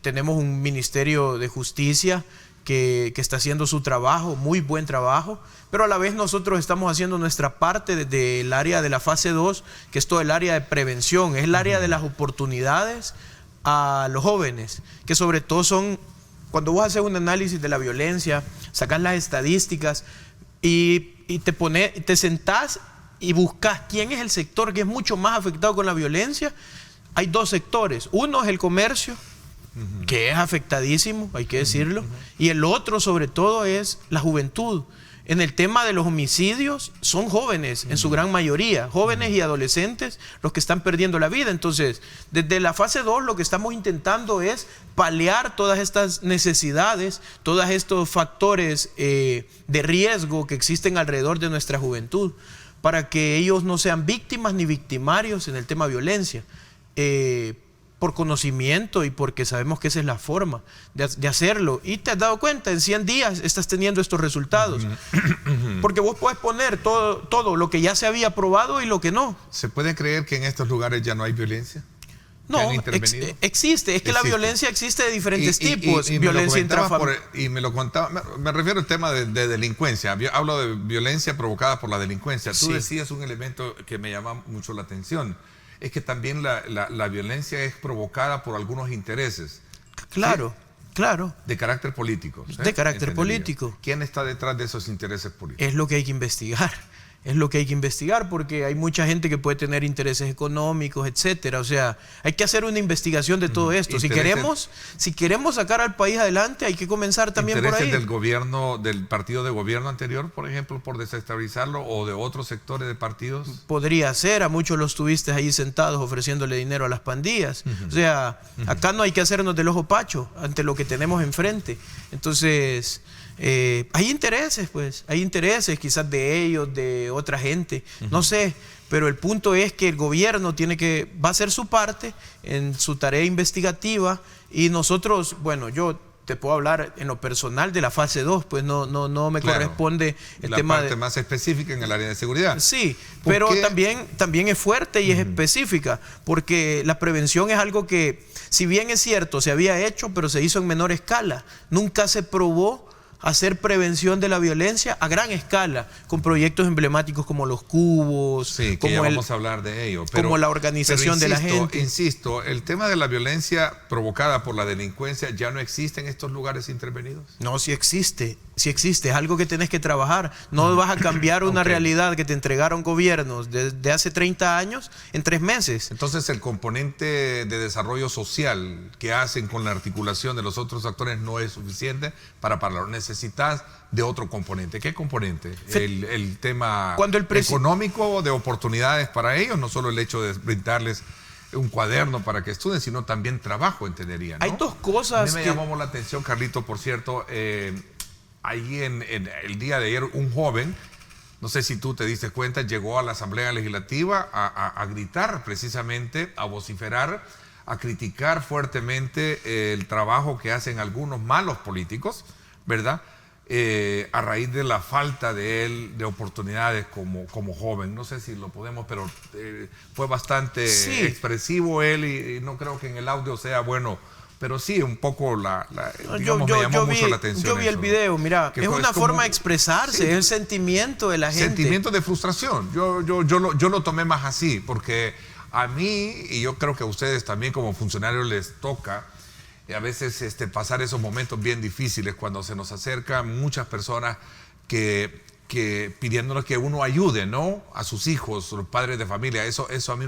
D: Tenemos un Ministerio de Justicia que está haciendo su trabajo, muy buen trabajo, pero a la vez nosotros estamos haciendo nuestra parte desde el área de la fase 2, que es todo el área de prevención, es el área de las oportunidades a los jóvenes, que sobre todo son, cuando vos haces un análisis de la violencia, sacás las estadísticas y te sentás y buscas quién es el sector que es mucho más afectado con la violencia. Hay dos sectores. Uno es el comercio, que es afectadísimo, hay que decirlo, y el otro sobre todo es la juventud. En el tema de los homicidios son jóvenes, en su gran mayoría, jóvenes y adolescentes los que están perdiendo la vida. Entonces, desde la fase 2 lo que estamos intentando es paliar todas estas necesidades, todos estos factores de riesgo que existen alrededor de nuestra juventud, para que ellos no sean víctimas ni victimarios en el tema de violencia, por conocimiento y porque sabemos que esa es la forma de hacerlo. Y te has dado cuenta, en 100 días estás teniendo estos resultados, porque vos puedes poner todo lo que ya se había probado y lo que no.
C: ¿Se puede creer que en estos lugares ya no hay violencia?
D: No, existe. Es que la violencia existe de diferentes tipos. Violencia intrafamiliar.
C: Y me lo contaba, me refiero al tema de delincuencia. Hablo de violencia provocada por la delincuencia. Tú decías un elemento que me llama mucho la atención. Es que también la violencia es provocada por algunos intereses.
D: Claro, ¿sí? Claro.
C: De carácter político. ¿sí?
D: De carácter político.
C: ¿Quién está detrás de esos intereses políticos?
D: Es lo que hay que investigar. Es lo que hay que investigar, porque hay mucha gente que puede tener intereses económicos, etcétera. O sea, hay que hacer una investigación de todo esto. Si queremos sacar al país adelante, hay que comenzar también por ahí.
C: ¿Intereses del gobierno, del partido de gobierno anterior, por ejemplo, por desestabilizarlo, o de otros sectores de partidos?
D: Podría ser. A muchos los tuviste ahí sentados ofreciéndole dinero a las pandillas. O sea, acá no hay que hacernos del ojo pacho ante lo que tenemos enfrente. Entonces, hay intereses, pues, hay intereses quizás de ellos, de otra gente, no sé, pero el punto es que el gobierno va a hacer su parte en su tarea investigativa, y nosotros, bueno, yo te puedo hablar en lo personal de la fase 2, pues no me corresponde el tema
C: parte más específica en el área de seguridad.
D: Sí, pero también es fuerte y es específica, porque la prevención es algo que, si bien es cierto, se había hecho, pero se hizo en menor escala, nunca se probó hacer prevención de la violencia a gran escala, con proyectos emblemáticos como los cubos,
C: sí, que
D: como
C: ya vamos a hablar de ello, pero,
D: como la organización de la gente.
C: Insisto, el tema de la violencia provocada por la delincuencia ya no existe en estos lugares intervenidos.
D: No, sí existe, es algo que tenés que trabajar. No vas a cambiar una realidad que te entregaron gobiernos de hace 30 años en 3 meses.
C: Entonces el componente de desarrollo social que hacen con la articulación de los otros actores no es suficiente para pararlo. Necesitas de otro componente. ¿Qué componente? El tema económico, de oportunidades para ellos, no solo el hecho de brindarles un cuaderno para que estudien, sino también trabajo, entendería, ¿no?
D: Hay dos cosas.
C: A mí me llamó la atención, Carlito, por cierto, ahí en el día de ayer, un joven, no sé si tú te diste cuenta, llegó a la Asamblea Legislativa a gritar precisamente, a vociferar, a criticar fuertemente el trabajo que hacen algunos malos políticos, ¿verdad? A raíz de la falta de él de oportunidades como joven. No sé si lo podemos, pero fue bastante expresivo él y no creo que en el audio sea bueno, pero sí un poco me llamó mucho la atención.
D: Yo vi el video, mira, es una forma de expresarse, es el sentimiento de la gente.
C: Sentimiento de frustración. Yo lo tomé más así, porque a mí, y yo creo que a ustedes también como funcionarios les toca a veces pasar esos momentos bien difíciles cuando se nos acercan muchas personas que pidiéndonos que uno ayude, ¿no? A sus hijos, los padres de familia. Eso a mí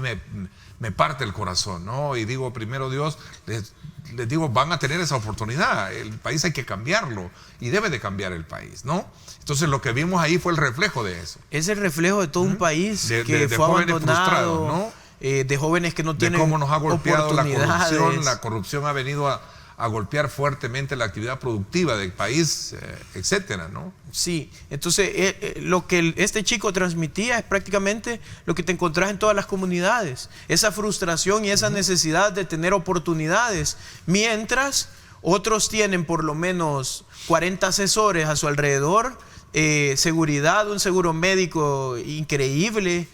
C: me parte el corazón, ¿no? Y digo, primero Dios, les digo, van a tener esa oportunidad. El país hay que cambiarlo y debe de cambiar el país, ¿no? Entonces lo que vimos ahí fue el reflejo de eso.
D: Es el reflejo de todo un país
C: que fue abandonado, ¿no?
D: De jóvenes que no tienen
C: cómo nos ha golpeado
D: oportunidades.
C: La corrupción ha venido a golpear fuertemente la actividad productiva del país, etcétera, ¿no?
D: Sí, entonces lo que este chico transmitía es prácticamente lo que te encontrás en todas las comunidades, esa frustración y esa necesidad de tener oportunidades, mientras otros tienen por lo menos 40 asesores a su alrededor, seguridad, un seguro médico increíble.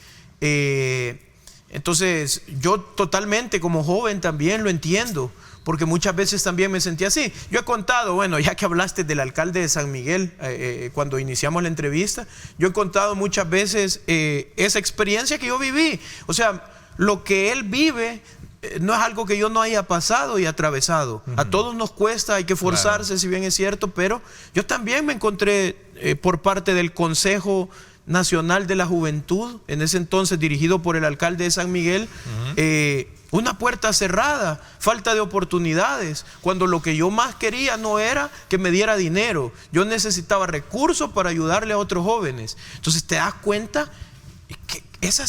D: Entonces yo totalmente como joven también lo entiendo, porque muchas veces también me sentí así. Yo he contado, bueno, ya que hablaste del alcalde de San Miguel, cuando iniciamos la entrevista, yo he contado muchas veces esa experiencia que yo viví. O sea, lo que él vive no es algo que yo no haya pasado y atravesado. A todos nos cuesta, hay que forzarse, claro, si bien es cierto, pero yo también me encontré por parte del Consejo Nacional de la Juventud, en ese entonces dirigido por el alcalde de San Miguel, una puerta cerrada, falta de oportunidades, cuando lo que yo más quería no era que me diera dinero, yo necesitaba recursos para ayudarle a otros jóvenes. Entonces te das cuenta que esa ha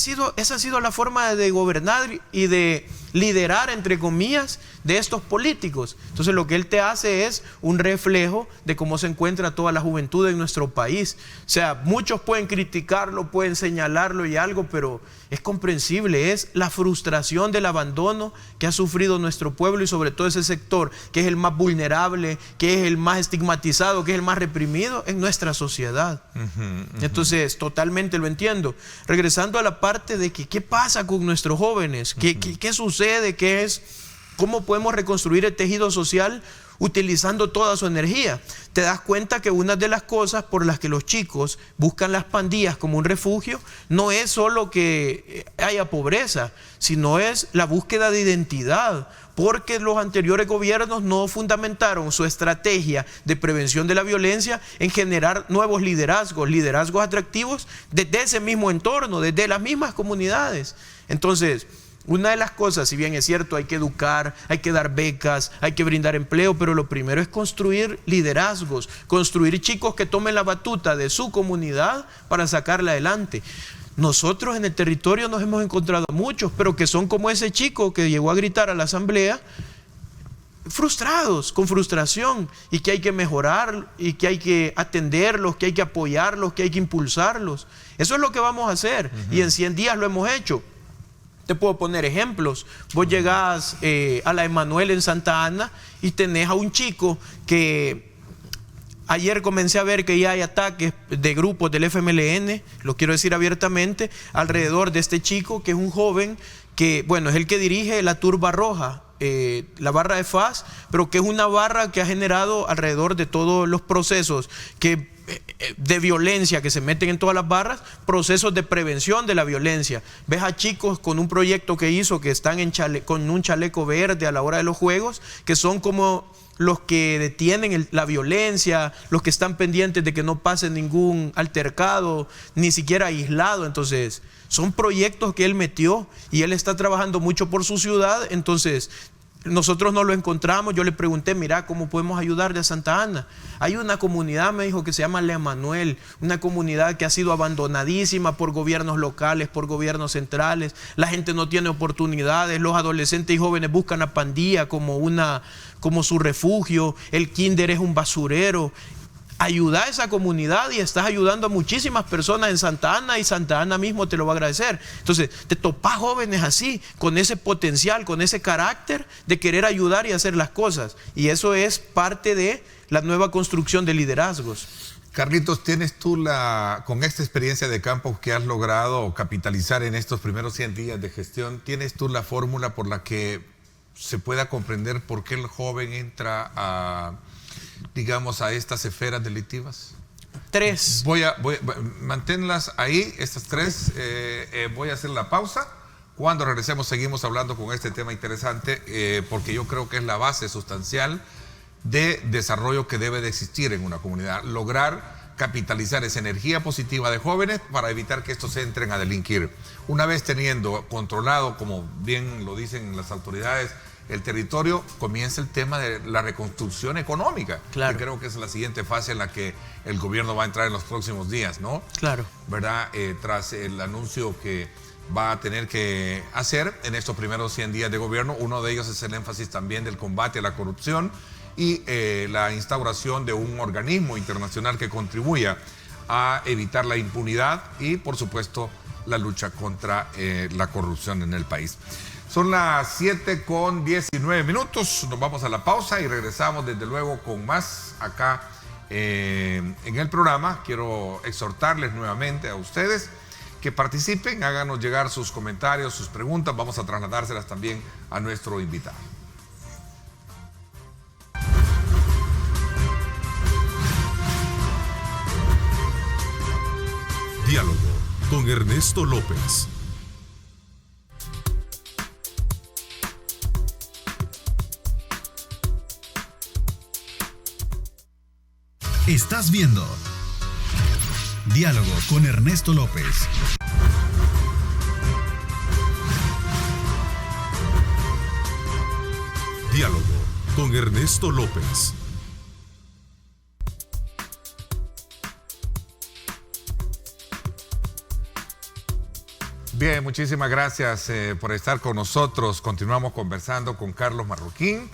D: sido la forma de gobernar y de liderar, entre comillas, de estos políticos. Entonces lo que él te hace es un reflejo de cómo se encuentra toda la juventud en nuestro país. O sea, muchos pueden criticarlo, pueden señalarlo y algo, pero es comprensible, es la frustración del abandono que ha sufrido nuestro pueblo y sobre todo ese sector que es el más vulnerable, que es el más estigmatizado, que es el más reprimido en nuestra sociedad. Entonces, totalmente lo entiendo. Regresando a la parte de que qué pasa con nuestros jóvenes, qué sucede, cómo podemos reconstruir el tejido social utilizando toda su energía. Te das cuenta que una de las cosas por las que los chicos buscan las pandillas como un refugio no es solo que haya pobreza, sino es la búsqueda de identidad, porque los anteriores gobiernos no fundamentaron su estrategia de prevención de la violencia en generar nuevos liderazgos atractivos desde ese mismo entorno, desde las mismas comunidades. Entonces, una de las cosas, si bien es cierto, hay que educar, hay que dar becas, hay que brindar empleo, pero lo primero es construir liderazgos, construir chicos que tomen la batuta de su comunidad para sacarla adelante. Nosotros en el territorio nos hemos encontrado muchos, pero que son como ese chico que llegó a gritar a la asamblea, frustrados, con frustración, y que hay que mejorar, y que hay que atenderlos, que hay que apoyarlos, que hay que impulsarlos. Eso es lo que vamos a hacer, y en 100 días lo hemos hecho. Te puedo poner ejemplos. Vos llegás a la Emanuel en Santa Ana y tenés a un chico que ayer comencé a ver que ya hay ataques de grupos del FMLN, lo quiero decir abiertamente, alrededor de este chico que es un joven que, bueno, es el que dirige la Turba Roja, la barra de FAS, pero que es una barra que ha generado alrededor de todos los procesos de violencia que se meten en todas las barras, procesos de prevención de la violencia. Ves a chicos con un proyecto que hizo, que están con un chaleco verde a la hora de los juegos, que son como los que detienen la violencia, los que están pendientes de que no pase ningún altercado, ni siquiera aislado. Entonces, son proyectos que él metió y él está trabajando mucho por su ciudad. Entonces, nosotros no lo encontramos. Yo le pregunté, mira, ¿cómo podemos ayudarle a Santa Ana? Hay una comunidad, me dijo, que se llama Le Manuel, una comunidad que ha sido abandonadísima por gobiernos locales, por gobiernos centrales. La gente no tiene oportunidades, los adolescentes y jóvenes buscan a Pandía como su refugio, el kinder es un basurero. Ayuda a esa comunidad y estás ayudando a muchísimas personas en Santa Ana, y Santa Ana mismo te lo va a agradecer. Entonces, te topas jóvenes así, con ese potencial, con ese carácter de querer ayudar y hacer las cosas. Y eso es parte de la nueva construcción de liderazgos.
C: Carlitos, ¿tienes tú con esta experiencia de campo que has logrado capitalizar en estos primeros 100 días de gestión, tienes tú la fórmula por la que se pueda comprender por qué el joven entra a estas esferas delictivas?
D: 3.
C: Manténlas ahí, estas 3. Voy a hacer la pausa. Cuando regresemos seguimos hablando con este tema interesante, porque yo creo que es la base sustancial de desarrollo que debe de existir en una comunidad. Lograr capitalizar esa energía positiva de jóvenes para evitar que estos entren a delinquir. Una vez teniendo controlado, como bien lo dicen las autoridades, el territorio, comienza el tema de la reconstrucción económica,
D: claro,
C: que creo que es la siguiente fase en la que el gobierno va a entrar en los próximos días, ¿no?
D: Claro.
C: ¿Verdad? Tras el anuncio que va a tener que hacer en estos primeros 100 días de gobierno, uno de ellos es el énfasis también del combate a la corrupción y la instauración de un organismo internacional que contribuya a evitar la impunidad y, por supuesto, la lucha contra la corrupción en el país. Son las 7:19. Nos vamos a la pausa y regresamos desde luego con más acá en el programa. Quiero exhortarles nuevamente a ustedes que participen, háganos llegar sus comentarios, sus preguntas. Vamos a trasladárselas también a nuestro invitado.
A: Diálogo con Ernesto López.
B: Estás viendo Diálogo con Ernesto López.
A: Diálogo con Ernesto López.
C: Bien, muchísimas gracias por estar con nosotros. Continuamos conversando con Carlos Marroquín.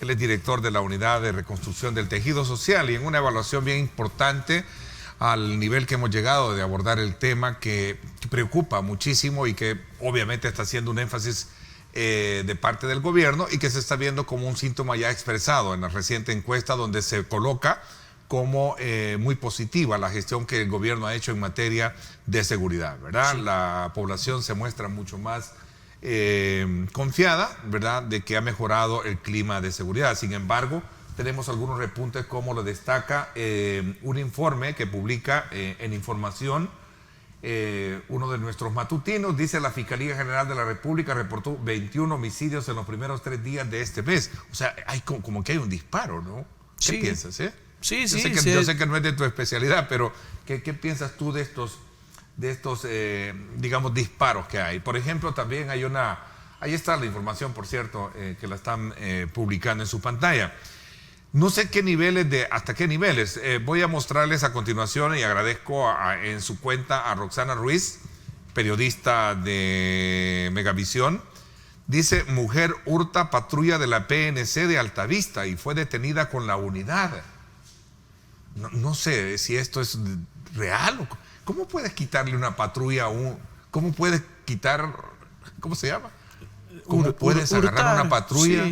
C: Él es director de la Unidad de Reconstrucción del Tejido Social y en una evaluación bien importante al nivel que hemos llegado de abordar el tema que preocupa muchísimo y que obviamente está haciendo un énfasis de parte del gobierno y que se está viendo como un síntoma ya expresado en la reciente encuesta donde se coloca como muy positiva la gestión que el gobierno ha hecho en materia de seguridad, ¿verdad? Sí. La población se muestra mucho más confiada, ¿verdad?, de que ha mejorado el clima de seguridad. Sin embargo, tenemos algunos repuntes, como lo destaca un informe que publica en Información uno de nuestros matutinos. Dice: la Fiscalía General de la República reportó 21 homicidios en los primeros 3 días de este mes. O sea, hay como que hay un disparo, ¿no? ¿Qué piensas,
D: Sí,
C: yo sé que no es de tu especialidad, pero ¿qué piensas tú de estos digamos, disparos que hay? Por ejemplo, también ahí está la información, por cierto, que la están publicando en su pantalla. No sé hasta qué niveles. Voy a mostrarles a continuación y agradezco en su cuenta a Roxana Ruiz, periodista de Megavisión. Dice: mujer hurta patrulla de la PNC de Altavista y fue detenida con la unidad. No sé si esto es real o... ¿Cómo puedes quitarle una patrulla ¿Cómo puedes quitar... ¿Cómo se llama? ¿Cómo puedes agarrar una patrulla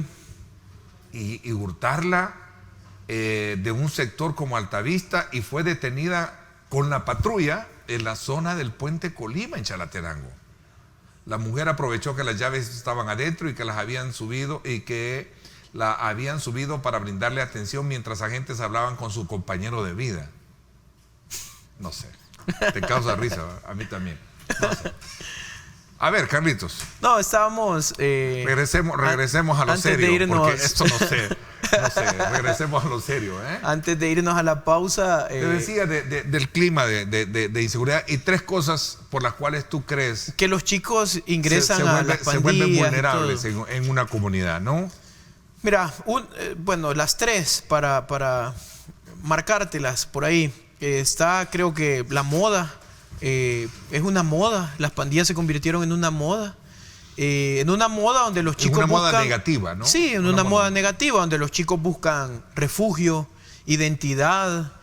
C: y hurtarla de un sector como Altavista y fue detenida con la patrulla en la zona del Puente Colima, en Chalatenango? La mujer aprovechó que las llaves estaban adentro y que las habían subido para brindarle atención mientras agentes hablaban con su compañero de vida. No sé. Te causa risa, a mí también. No sé. A ver, Carlitos.
D: No, estábamos...
C: regresemos a lo serio, porque esto no sé. Regresemos a lo serio.
D: Antes de irnos a la pausa...
C: Te decía del clima de inseguridad y 3 cosas por las cuales tú crees...
D: Que los chicos ingresan a las pandillas.
C: Se vuelven vulnerables en una comunidad, ¿no?
D: Mira, bueno, las 3 para marcártelas por ahí. Está, creo que la moda. Es una moda, las pandillas se convirtieron en una moda donde los chicos
C: buscan... una moda
D: buscan,
C: negativa, ¿no?
D: Sí, en una moda negativa donde los chicos buscan refugio, identidad,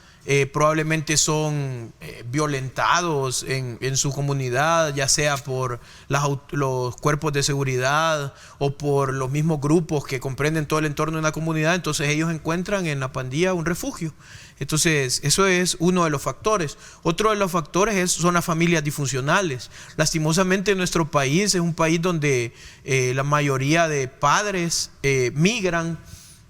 D: probablemente son violentados en su comunidad, ya sea por los cuerpos de seguridad o por los mismos grupos que comprenden todo el entorno de una comunidad. Entonces ellos encuentran en la pandilla un refugio. Entonces, eso es uno de los factores. Otro de los factores son las familias disfuncionales. Lastimosamente, nuestro país es un país donde la mayoría de padres migran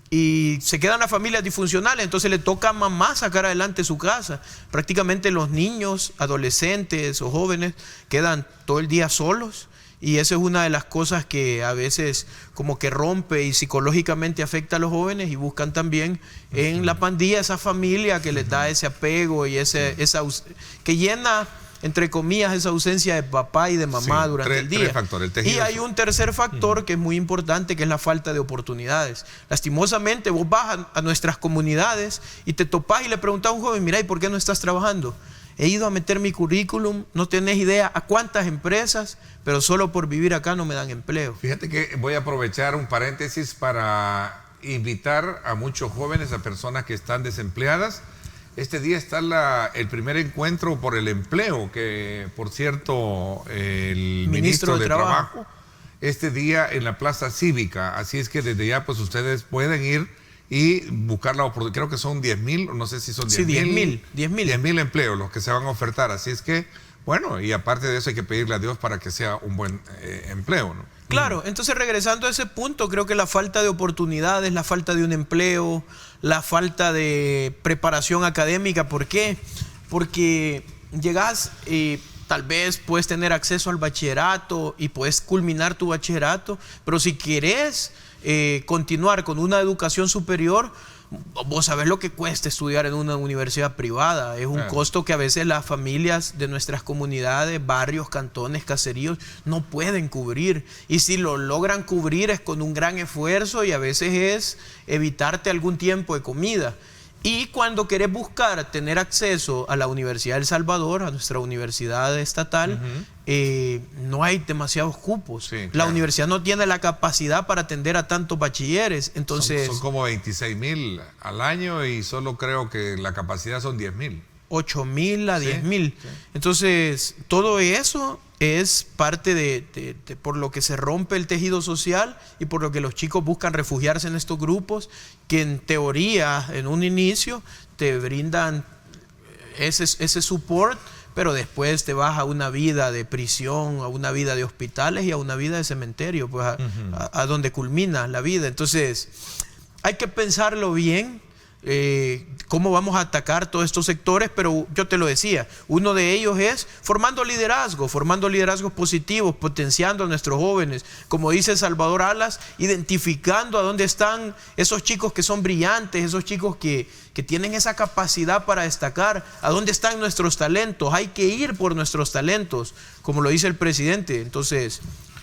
D: y se quedan las familias disfuncionales. Entonces, le toca a mamá sacar adelante su casa. Prácticamente los niños, adolescentes o jóvenes quedan todo el día solos. Y esa es una de las cosas que a veces como que rompe y psicológicamente afecta a los jóvenes, y buscan también en la pandilla esa familia que les da ese apego y que llena, entre comillas, esa ausencia de papá y de mamá durante el día.
C: 3 factores,
D: y hay un tercer factor que es muy importante, que es la falta de oportunidades. Lastimosamente, vos vas a nuestras comunidades y te topás y le preguntás a un joven: mira, ¿y por qué no estás trabajando? He ido a meter mi currículum, no tenés idea a cuántas empresas, pero solo por vivir acá no me dan empleo.
C: Fíjate que voy a aprovechar un paréntesis para invitar a muchos jóvenes, a personas que están desempleadas. Este día está el primer encuentro por el empleo, que por cierto el ministro de Trabajo, este día en la Plaza Cívica. Así es que desde ya pues ustedes pueden ir y buscar la oportunidad. Creo que son 10,000, no sé si son 10,000. 10,000 empleos los que se van a ofertar. Así es que, bueno, y aparte de eso hay que pedirle a Dios para que sea un buen empleo, ¿no?
D: Claro, entonces regresando a ese punto, creo que la falta de oportunidades, la falta de un empleo, la falta de preparación académica. ¿Por qué? Porque llegas y tal vez puedes tener acceso al bachillerato y puedes culminar tu bachillerato, pero si querés continuar con una educación superior, vos sabés lo que cuesta estudiar en una universidad privada. Es un costo que a veces las familias de nuestras comunidades, barrios, cantones, caseríos no pueden cubrir, y si lo logran cubrir es con un gran esfuerzo, y a veces es evitarte algún tiempo de comida. Y cuando querés buscar tener acceso a la Universidad de El Salvador, a nuestra universidad estatal, no hay demasiados cupos. Sí, claro. La universidad no tiene la capacidad para atender a tantos bachilleres. Entonces,
C: son como 26,000 al año, y solo creo que la capacidad son 10,000.
D: 8,000 a 10,000. Sí. Entonces, todo eso es parte de por lo que se rompe el tejido social y por lo que los chicos buscan refugiarse en estos grupos, que en teoría, en un inicio, te brindan ese support, pero después te vas a una vida de prisión, a una vida de hospitales y a una vida de cementerio, pues a donde culmina la vida. Entonces, hay que pensarlo bien. Cómo vamos a atacar todos estos sectores, pero yo te lo decía, uno de ellos es formando liderazgos positivos, potenciando a nuestros jóvenes, como dice Salvador Alas, identificando a dónde están esos chicos que son brillantes, esos chicos que tienen esa capacidad para destacar, a dónde están nuestros talentos. Hay que ir por nuestros talentos, como lo dice el presidente. Entonces,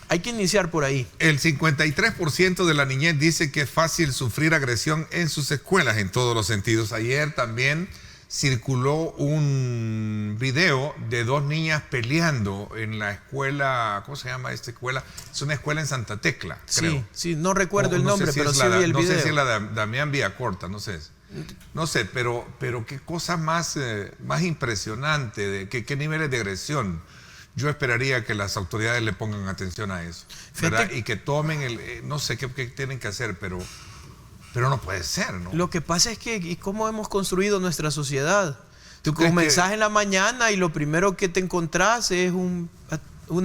D: hay que iniciar por ahí.
C: El 53% de la niñez dice que es fácil sufrir agresión en sus escuelas, en todos los sentidos. Ayer también circuló un video de 2 niñas peleando en la escuela. ¿Cómo se llama esta escuela? Es una escuela en Santa Tecla, creo.
D: Sí, no recuerdo el nombre, pero sí vi el video.
C: No sé si es la de Damián Villacorta, no sé. No sé, pero qué cosa más impresionante, qué niveles de agresión. Yo esperaría que las autoridades le pongan atención a eso, ¿verdad? Y que tomen no sé qué tienen que hacer, pero no puede ser, ¿no?
D: Lo que pasa es que ¿cómo hemos construido nuestra sociedad? Tú comenzás en la mañana y lo primero que te encontrás es un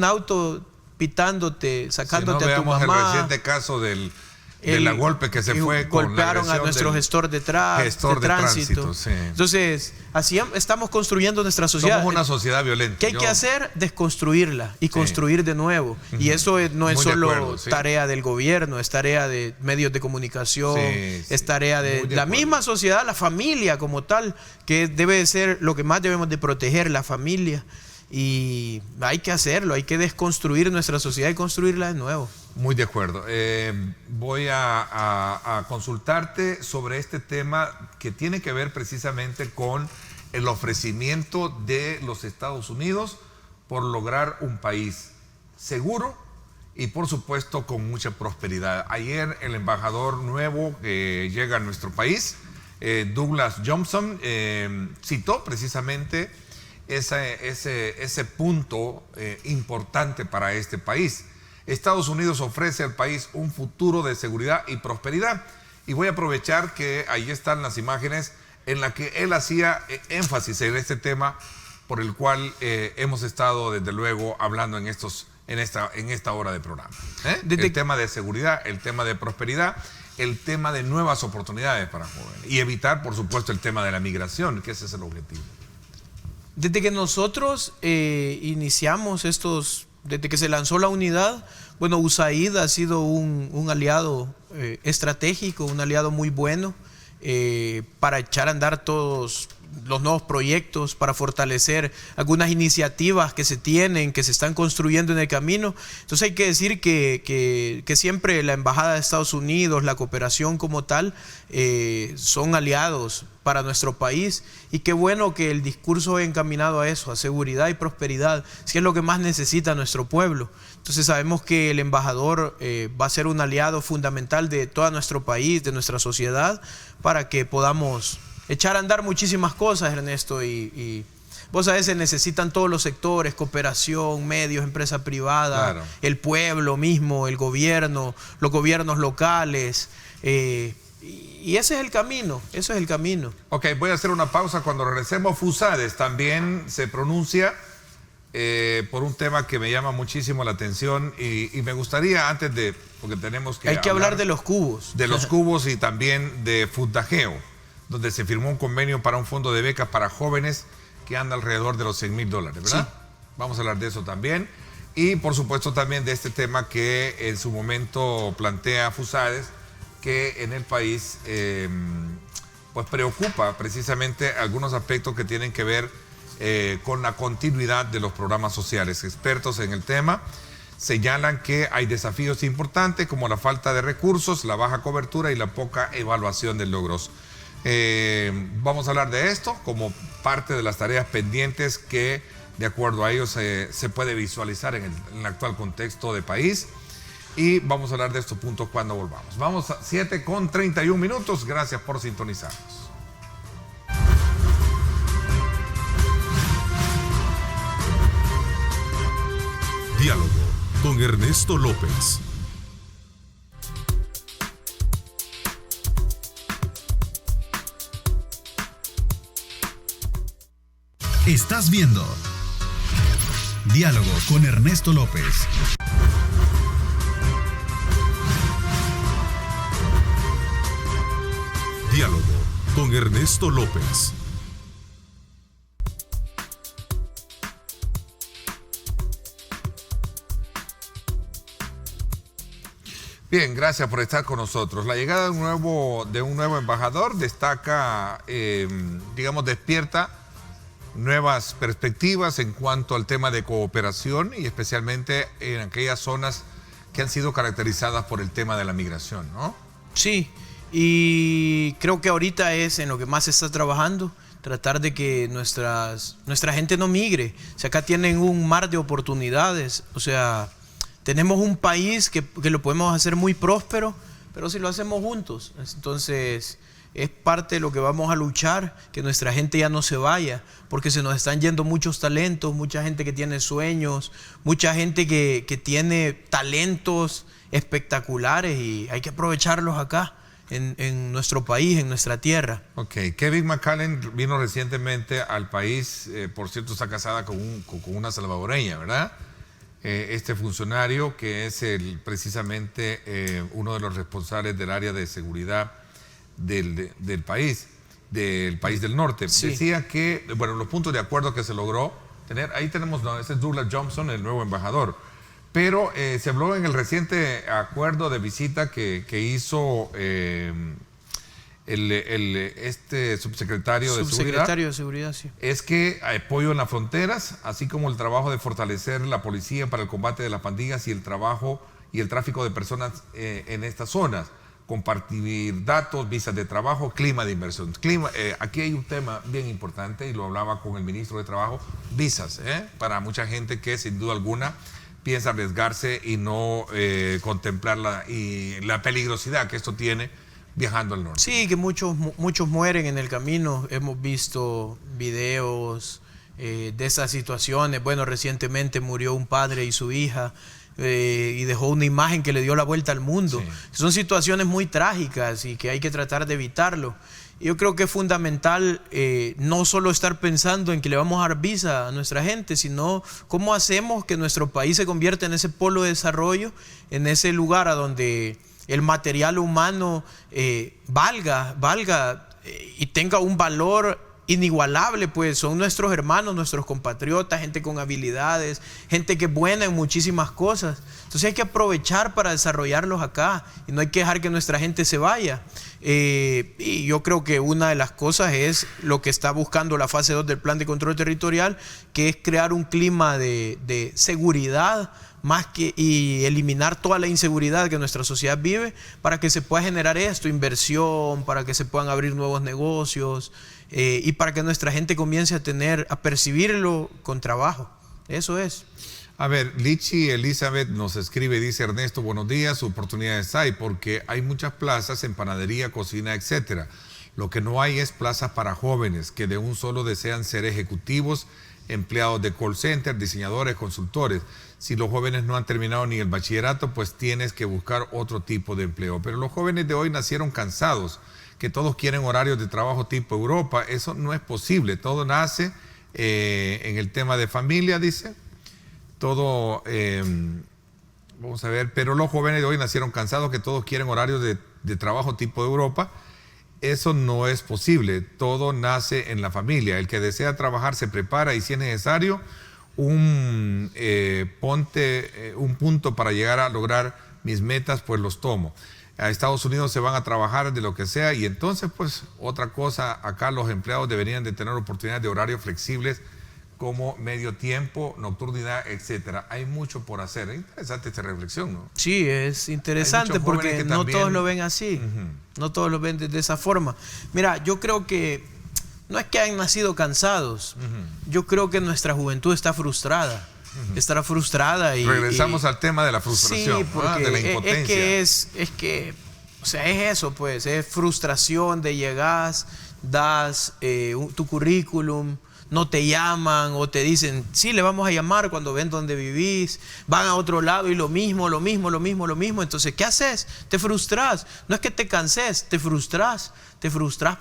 D: auto pitándote, sacándote
C: si no,
D: a tu
C: veamos
D: mamá.
C: el reciente caso de la golpe que se fue con
D: golpearon
C: la
D: a nuestro gestor de tránsito.
C: Sí.
D: Entonces, así estamos construyendo nuestra sociedad.
C: Somos una sociedad violenta.
D: ¿Qué hay que hacer? Desconstruirla y construir de nuevo. Y eso no es
C: Muy
D: solo
C: de acuerdo, sí.
D: tarea del gobierno, es tarea de medios de comunicación, es tarea de la
C: acuerdo.
D: misma sociedad, la familia como tal, que debe de ser lo que más debemos de proteger, la familia. Y hay que hacerlo, hay que desconstruir nuestra sociedad y construirla de nuevo.
C: Muy de acuerdo. Voy a consultarte sobre este tema que tiene que ver precisamente con el ofrecimiento de los Estados Unidos por lograr un país seguro y por supuesto con mucha prosperidad. Ayer el embajador nuevo que llega a nuestro país, Douglas Johnson, citó precisamente ese punto importante para este país. Estados Unidos ofrece al país un futuro de seguridad y prosperidad. Y voy a aprovechar que ahí están las imágenes en las que él hacía énfasis en este tema por el cual hemos estado desde luego hablando en esta hora de programa. El tema de seguridad, el tema de prosperidad, el tema de nuevas oportunidades para jóvenes y evitar, por supuesto, el tema de la migración, que ese es el objetivo.
D: Desde que nosotros iniciamos desde que se lanzó la unidad, bueno, USAID ha sido un aliado estratégico, un aliado muy bueno para echar a andar todos los nuevos proyectos, para fortalecer algunas iniciativas que se tienen, que se están construyendo en el camino. Entonces hay que decir que siempre la Embajada de Estados Unidos, la cooperación como tal, son aliados para nuestro país, y qué bueno que el discurso es encaminado a eso, a seguridad y prosperidad, si es lo que más necesita nuestro pueblo. Entonces sabemos que el embajador va a ser un aliado fundamental de todo nuestro país, de nuestra sociedad, para que podamos echar a andar muchísimas cosas, Ernesto, y vos sabés, se necesitan todos los sectores, cooperación, medios, empresa privada, claro, el pueblo mismo, el gobierno, los gobiernos locales, y ese es el camino, eso es el camino.
C: Ok, voy a hacer una pausa. Cuando regresemos, FUSADES también se pronuncia por un tema que me llama muchísimo la atención y me gustaría, antes de, porque tenemos que...
D: Hay que hablar de los cubos.
C: De los cubos y también de Fundajeo, donde se firmó un convenio para un fondo de becas para jóvenes que anda alrededor de los $100,000, ¿verdad? Sí. Vamos a hablar de eso también. Y por supuesto también de este tema que en su momento plantea FUSADES, que en el país pues preocupa precisamente algunos aspectos que tienen que ver con la continuidad de los programas sociales. Expertos en el tema señalan que hay desafíos importantes como la falta de recursos, la baja cobertura y la poca evaluación de logros. Vamos a hablar de esto como parte de las tareas pendientes que de acuerdo a ellos se puede visualizar en el actual contexto de país. Y vamos a hablar de estos puntos cuando volvamos. Vamos a 7:31. Gracias por sintonizarnos.
A: Diálogo con Ernesto López.
B: Estás viendo Diálogo con Ernesto López.
A: Diálogo con Ernesto López.
C: Bien, gracias por estar con nosotros. La llegada de un nuevo embajador destaca, digamos, despierta nuevas perspectivas en cuanto al tema de cooperación y especialmente en aquellas zonas que han sido caracterizadas por el tema de la migración, ¿no?
D: Sí. Y creo que ahorita es en lo que más se está trabajando, tratar de que nuestra gente no migre. O sea, acá tienen un mar de oportunidades. O sea, tenemos un país que lo podemos hacer muy próspero, pero si lo hacemos juntos. Entonces, es parte de lo que vamos a luchar, que nuestra gente ya no se vaya, porque se nos están yendo muchos talentos, mucha gente que tiene sueños, mucha gente que tiene talentos espectaculares y hay que aprovecharlos acá. En nuestro país, en nuestra tierra.
C: Ok, Kevin McCallan vino recientemente al país, por cierto está casada con una salvadoreña, ¿verdad? este funcionario que es precisamente uno de los responsables del área de seguridad del país del norte. Sí. Decía que, bueno, los puntos de acuerdo que se logró tener, ahí tenemos, no, ese es Douglas Johnson, el nuevo embajador, pero se habló en el reciente acuerdo de visita que hizo este subsecretario de Seguridad,
D: sí.
C: Es que apoyo en las fronteras, así como el trabajo de fortalecer la policía para el combate de las pandillas y el trabajo y el tráfico de personas en estas zonas. Compartir datos, visas de trabajo, clima de inversión. Aquí hay un tema bien importante y lo hablaba con el ministro de Trabajo, visas, para mucha gente que sin duda alguna piensa arriesgarse y no contemplar la peligrosidad que esto tiene viajando al norte.
D: Sí, que muchos mueren en el camino. Hemos visto videos de esas situaciones. Bueno, recientemente murió un padre y su hija y dejó una imagen que le dio la vuelta al mundo. Sí. Son situaciones muy trágicas y que hay que tratar de evitarlo. Yo creo que es fundamental no solo estar pensando en que le vamos a dar visa a nuestra gente, sino cómo hacemos que nuestro país se convierta en ese polo de desarrollo, en ese lugar a donde el material humano valga y tenga un valor inigualable, pues son nuestros hermanos, nuestros compatriotas, gente con habilidades, gente que es buena en muchísimas cosas. Entonces hay que aprovechar para desarrollarlos acá y no hay que dejar que nuestra gente se vaya. Y yo creo que una de las cosas es lo que está buscando la fase 2 del Plan de Control Territorial, que es crear un clima de seguridad y eliminar toda la inseguridad que nuestra sociedad vive para que se pueda generar inversión, para que se puedan abrir nuevos negocios y para que nuestra gente comience a percibirlo con trabajo. Eso es.
C: A ver, Lichi Elizabeth nos escribe, dice: Ernesto, buenos días, oportunidades hay porque hay muchas plazas en panadería, cocina, etcétera. Lo que no hay es plazas para jóvenes que de un solo desean ser ejecutivos, empleados de call center, diseñadores, consultores. Si los jóvenes no han terminado ni el bachillerato, pues tienes que buscar otro tipo de empleo. Pero los jóvenes de hoy nacieron cansados, que todos quieren horarios de trabajo tipo Europa. Eso no es posible. Todo nace en el tema de familia, dice. Todo, vamos a ver, pero los jóvenes de hoy nacieron cansados, que todos quieren horarios de trabajo tipo Europa. Eso no es posible. Todo nace en la familia. El que desea trabajar se prepara y si es necesario ponte un punto para llegar a lograr mis metas, pues los tomo. A Estados Unidos se van a trabajar de lo que sea y entonces pues otra cosa, acá los empleados deberían de tener oportunidades de horarios flexibles como medio tiempo, nocturnidad, etcétera. Hay mucho por hacer. Es interesante esta reflexión, ¿no?
D: Sí, es interesante porque no todos lo ven así. No todos lo ven de esa forma. Mira, yo creo que no es que hayan nacido cansados. Yo creo que nuestra juventud está frustrada. Estará frustrada y...
C: Regresamos al tema de la frustración,
D: sí, porque
C: de la impotencia.
D: Es que, o sea, es eso, pues. Es frustración de llegas, das tu currículum, no te llaman o te dicen, sí, le vamos a llamar cuando ven dónde vivís, van a otro lado y lo mismo. Entonces, ¿qué haces? Te frustras. No es que te canses, te frustras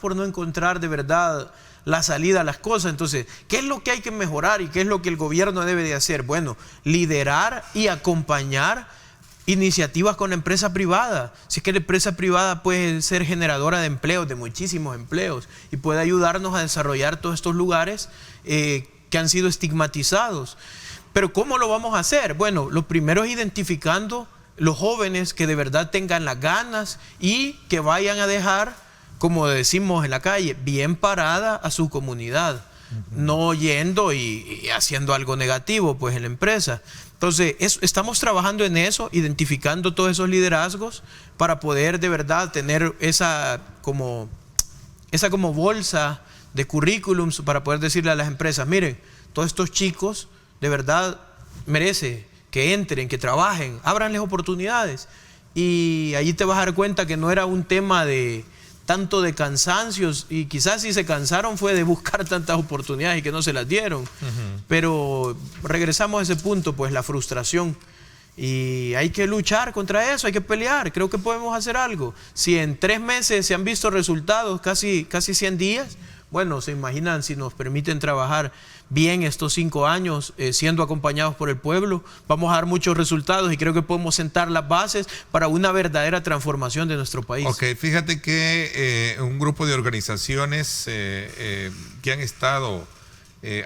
D: por no encontrar de verdad la salida a las cosas. Entonces, ¿qué es lo que hay que mejorar y qué es lo que el gobierno debe de hacer? Bueno, liderar y acompañar iniciativas con la empresa privada. Si es que la empresa privada puede ser generadora de empleos, de muchísimos empleos, y puede ayudarnos a desarrollar todos estos lugares que han sido estigmatizados. Pero ¿cómo lo vamos a hacer? Bueno, lo primero es identificando los jóvenes que de verdad tengan las ganas y que vayan a dejar, como decimos en la calle, bien parada a su comunidad, no yendo y haciendo algo negativo pues en la empresa. Entonces, estamos trabajando en eso, identificando todos esos liderazgos para poder de verdad tener esa como bolsa de currículums para poder decirle a las empresas, miren, todos estos chicos de verdad merecen que entren, que trabajen, ábranles oportunidades. Y allí te vas a dar cuenta que no era un tema tanto de cansancios, y quizás si se cansaron fue de buscar tantas oportunidades y que no se las dieron. Pero regresamos a ese punto, pues la frustración. Y hay que luchar contra eso, hay que pelear. Creo que podemos hacer algo. Si en 3 meses se han visto resultados, casi 100 días, bueno, se imaginan si nos permiten trabajar bien estos 5 años siendo acompañados por el pueblo. Vamos a dar muchos resultados y creo que podemos sentar las bases para una verdadera transformación de nuestro país.
C: Ok, fíjate que un grupo de organizaciones que han estado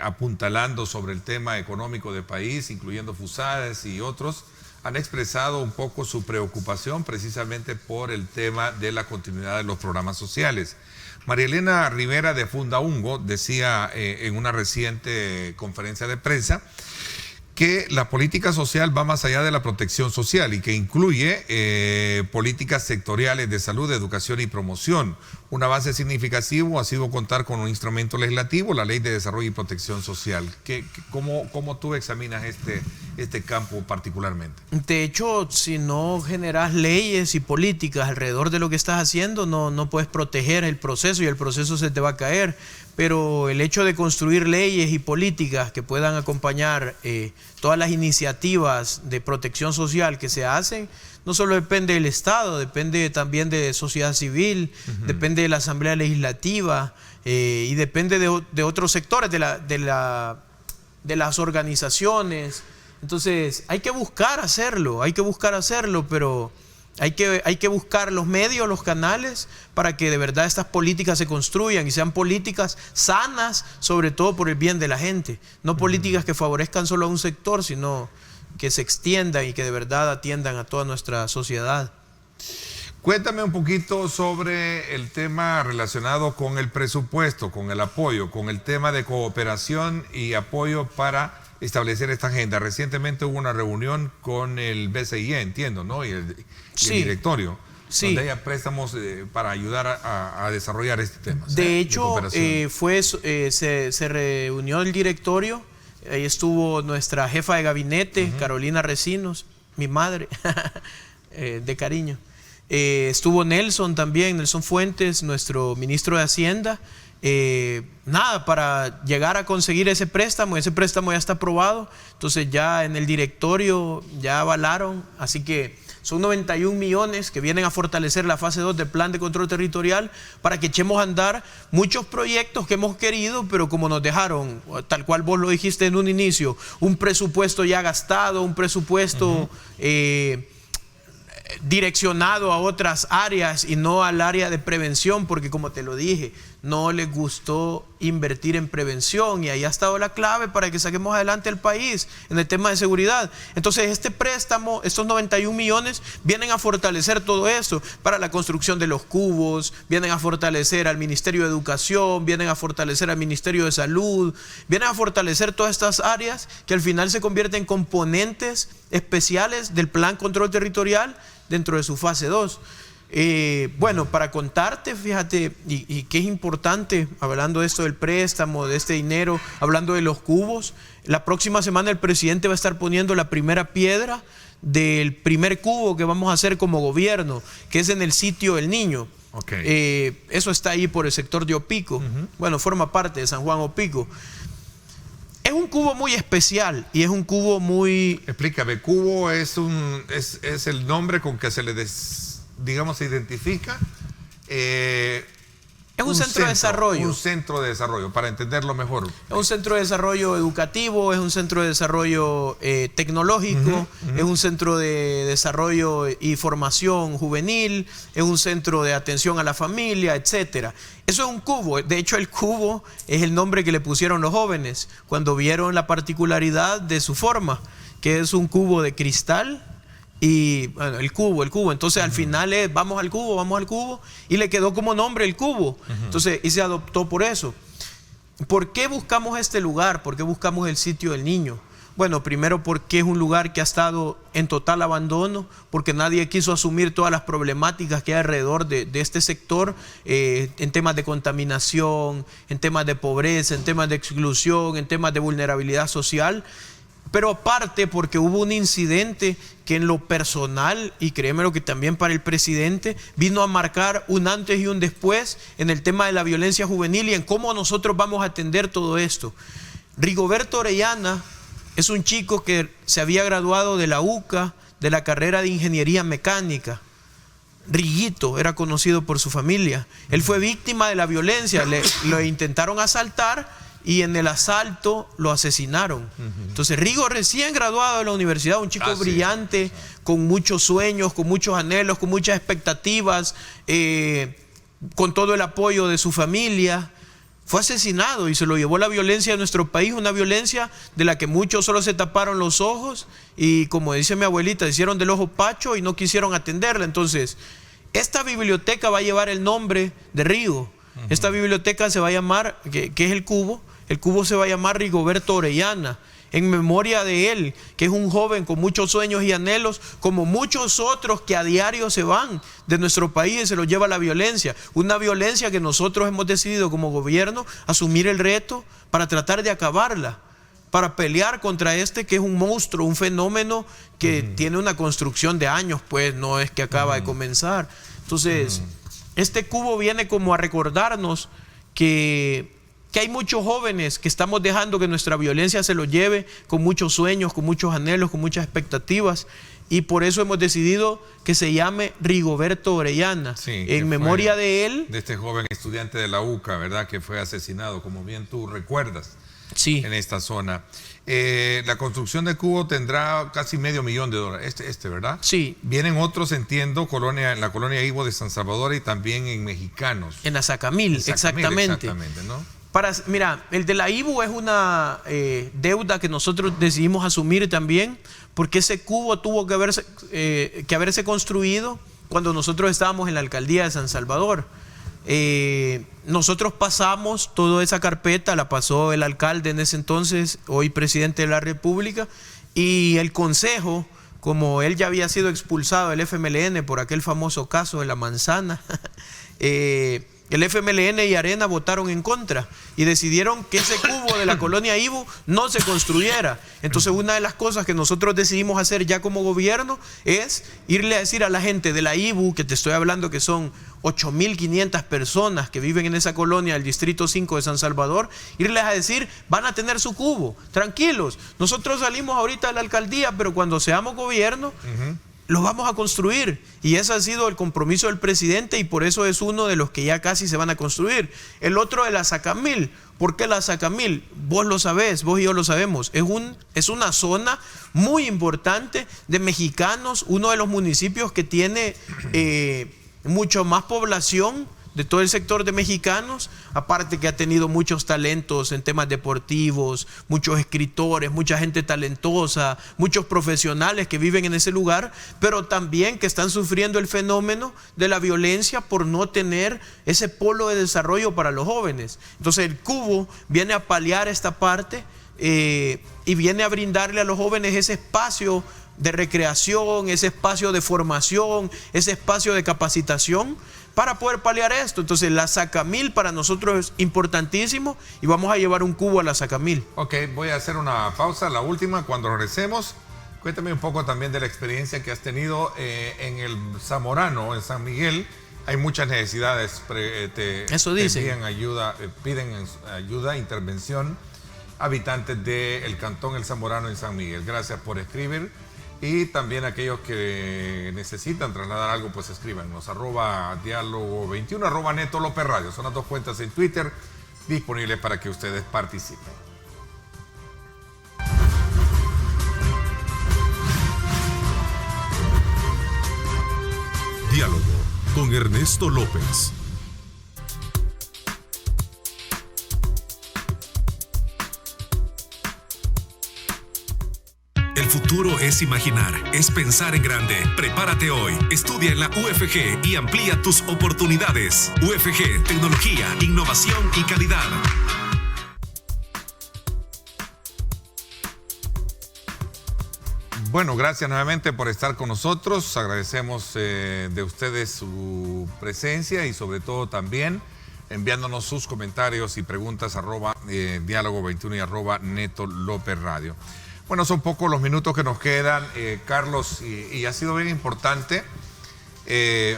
C: apuntalando sobre el tema económico del país, incluyendo FUSADES y otros, han expresado un poco su preocupación precisamente por el tema de la continuidad de los programas sociales. María Elena Rivera de Fundaungo decía en una reciente conferencia de prensa que la política social va más allá de la protección social y que incluye políticas sectoriales de salud, educación y promoción. Un avance significativo ha sido contar con un instrumento legislativo, la Ley de Desarrollo y Protección Social. ¿Cómo tú examinas este campo particularmente?
D: De hecho, si no generas leyes y políticas alrededor de lo que estás haciendo, no puedes proteger el proceso y el proceso se te va a caer. Pero el hecho de construir leyes y políticas que puedan acompañar todas las iniciativas de protección social que se hacen, no solo depende del Estado, depende también de sociedad civil, depende de la Asamblea Legislativa y depende de otros sectores, de las organizaciones. Entonces hay que buscar hacerlo, pero hay que buscar los medios, los canales, para que de verdad estas políticas se construyan y sean políticas sanas, sobre todo por el bien de la gente. No políticas que favorezcan solo a un sector, sino que se extiendan y que de verdad atiendan a toda nuestra sociedad.
C: Cuéntame un poquito sobre el tema relacionado con el presupuesto, con el apoyo, con el tema de cooperación y apoyo para establecer esta agenda. Recientemente hubo una reunión con el BCIE, entiendo, ¿no? Y el directorio, donde hay préstamos para ayudar a desarrollar este tema.
D: De hecho, se reunió el directorio, ahí estuvo nuestra jefa de gabinete, Carolina Recinos, mi madre, de cariño. Estuvo Nelson también, Nelson Fuentes, nuestro ministro de Hacienda. Para llegar a conseguir ese préstamo ya está aprobado, entonces ya en el directorio ya avalaron, así que son 91 millones que vienen a fortalecer la fase 2 del Plan de Control Territorial para que echemos a andar muchos proyectos que hemos querido, pero como nos dejaron, tal cual vos lo dijiste en un inicio, un presupuesto ya gastado, un presupuesto direccionado a otras áreas y no al área de prevención, porque como te lo dije, no les gustó invertir en prevención y ahí ha estado la clave para que saquemos adelante el país en el tema de seguridad. Entonces este préstamo, estos 91 millones vienen a fortalecer todo esto para la construcción de los cubos, vienen a fortalecer al Ministerio de Educación, vienen a fortalecer al Ministerio de Salud, vienen a fortalecer todas estas áreas que al final se convierten en componentes especiales del Plan Control Territorial dentro de su fase 2. Para contarte, fíjate, y que es importante, hablando de esto del préstamo, de este dinero, hablando de los cubos, la próxima semana el presidente va a estar poniendo la primera piedra del primer cubo que vamos a hacer como gobierno, que es en el sitio El Niño. Eso está ahí por el sector de Opico, forma parte de San Juan Opico. Es un cubo muy especial y es un cubo muy...
C: Explícame, cubo es el nombre con que se le se identifica
D: es un centro de desarrollo.
C: Un centro de desarrollo, para entenderlo mejor.
D: Es un centro de desarrollo educativo, es un centro de desarrollo tecnológico, es un centro de desarrollo y formación juvenil, es un centro de atención a la familia, etcétera. Eso es un cubo. De hecho, el cubo es el nombre que le pusieron los jóvenes cuando vieron la particularidad de su forma, que es un cubo de cristal. Y bueno, el cubo. Entonces al final vamos al cubo, y le quedó como nombre el cubo. Entonces, y se adoptó por eso. ¿Por qué buscamos este lugar? ¿Por qué buscamos el sitio del Niño? Bueno, primero porque es un lugar que ha estado en total abandono, porque nadie quiso asumir todas las problemáticas que hay alrededor de este sector, en temas de contaminación, en temas de pobreza, en temas de exclusión, en temas de vulnerabilidad social. Pero aparte porque hubo un incidente que en lo personal, y créeme lo que también para el presidente, vino a marcar un antes y un después en el tema de la violencia juvenil y en cómo nosotros vamos a atender todo esto. Rigoberto Orellana es un chico que se había graduado de la UCA, de la carrera de Ingeniería Mecánica. Riguito era conocido por su familia. Él fue víctima de la violencia, lo intentaron asaltar y en el asalto lo asesinaron. Entonces Rigo, recién graduado de la universidad, un chico brillante, con muchos sueños, con muchos anhelos, con muchas expectativas, con todo el apoyo de su familia, fue asesinado y se lo llevó la violencia de nuestro país, una violencia de la que muchos solo se taparon los ojos y, como dice mi abuelita, hicieron del ojo pacho y no quisieron atenderla. Entonces, esta biblioteca va a llevar el nombre de Rigo. Esta biblioteca se va a llamar, que es el cubo se va a llamar Rigoberto Orellana, en memoria de él, que es un joven con muchos sueños y anhelos, como muchos otros que a diario se van de nuestro país y se los lleva la violencia. Una violencia que nosotros hemos decidido como gobierno asumir el reto para tratar de acabarla, para pelear contra este que es un monstruo, un fenómeno que tiene una construcción de años, pues no es que acaba de comenzar. Entonces, este cubo viene como a recordarnos que hay muchos jóvenes que estamos dejando que nuestra violencia se los lleve, con muchos sueños, con muchos anhelos, con muchas expectativas, y por eso hemos decidido que se llame Rigoberto Orellana, en memoria de él.
C: De este joven estudiante de la UCA, ¿verdad? Que fue asesinado, como bien tú recuerdas, en esta zona. La construcción del cubo tendrá casi $500,000, ¿verdad?
D: Sí.
C: Vienen otros, entiendo, en la colonia Ivo de San Salvador y también en Mexicanos.
D: En Azacamil, exactamente.
C: Exactamente, ¿no?
D: Mira, el de la IBU es una deuda que nosotros decidimos asumir también, porque ese cubo tuvo que haberse construido cuando nosotros estábamos en la alcaldía de San Salvador. Nosotros pasamos toda esa carpeta, la pasó el alcalde en ese entonces, hoy presidente de la República, y el consejo, como él ya había sido expulsado del FMLN por aquel famoso caso de la manzana, el FMLN y Arena votaron en contra y decidieron que ese cubo de la colonia Ibu no se construyera. Entonces, una de las cosas que nosotros decidimos hacer ya como gobierno es irle a decir a la gente de la Ibu, que te estoy hablando que son 8.500 personas que viven en esa colonia del Distrito 5 de San Salvador, irles a decir, van a tener su cubo, tranquilos. Nosotros salimos ahorita de la alcaldía, pero cuando seamos gobierno, lo vamos a construir, y ese ha sido el compromiso del presidente, y por eso es uno de los que ya casi se van a construir. El otro de la Azacamil. ¿Por qué la Azacamil? Vos lo sabés, vos y yo lo sabemos. Es una zona muy importante de mexicanos, uno de los municipios que tiene mucho más población de todo el sector de mexicanos, aparte que ha tenido muchos talentos en temas deportivos, muchos escritores, mucha gente talentosa, muchos profesionales que viven en ese lugar, pero también que están sufriendo el fenómeno de la violencia por no tener ese polo de desarrollo para los jóvenes. Entonces el cubo viene a paliar esta parte y viene a brindarle a los jóvenes ese espacio de recreación, ese espacio de formación, ese espacio de capacitación para poder paliar esto. Entonces la Azacamil para nosotros es importantísimo y vamos a llevar un cubo a la Azacamil.
C: Ok, voy a hacer una pausa, la última. Cuando regresemos, cuéntame un poco también de la experiencia que has tenido en el Zamorano, en San Miguel. Hay muchas necesidades, piden ayuda, intervención, habitantes del Cantón El Zamorano en San Miguel. Gracias por escribir. Y también aquellos que necesitan trasladar algo, pues escríbanos, @diálogo21, @Neto López Radio. Son las dos cuentas en Twitter disponibles para que ustedes participen.
A: Diálogo con Ernesto López. El futuro es imaginar, es pensar en grande. Prepárate hoy, estudia en la UFG y amplía tus oportunidades. UFG, tecnología, innovación y calidad.
C: Bueno, gracias nuevamente por estar con nosotros. Agradecemos de ustedes su presencia y sobre todo también enviándonos sus comentarios y preguntas @diálogo21 y @Neto López Radio. Bueno, son pocos los minutos que nos quedan, Carlos, y ha sido bien importante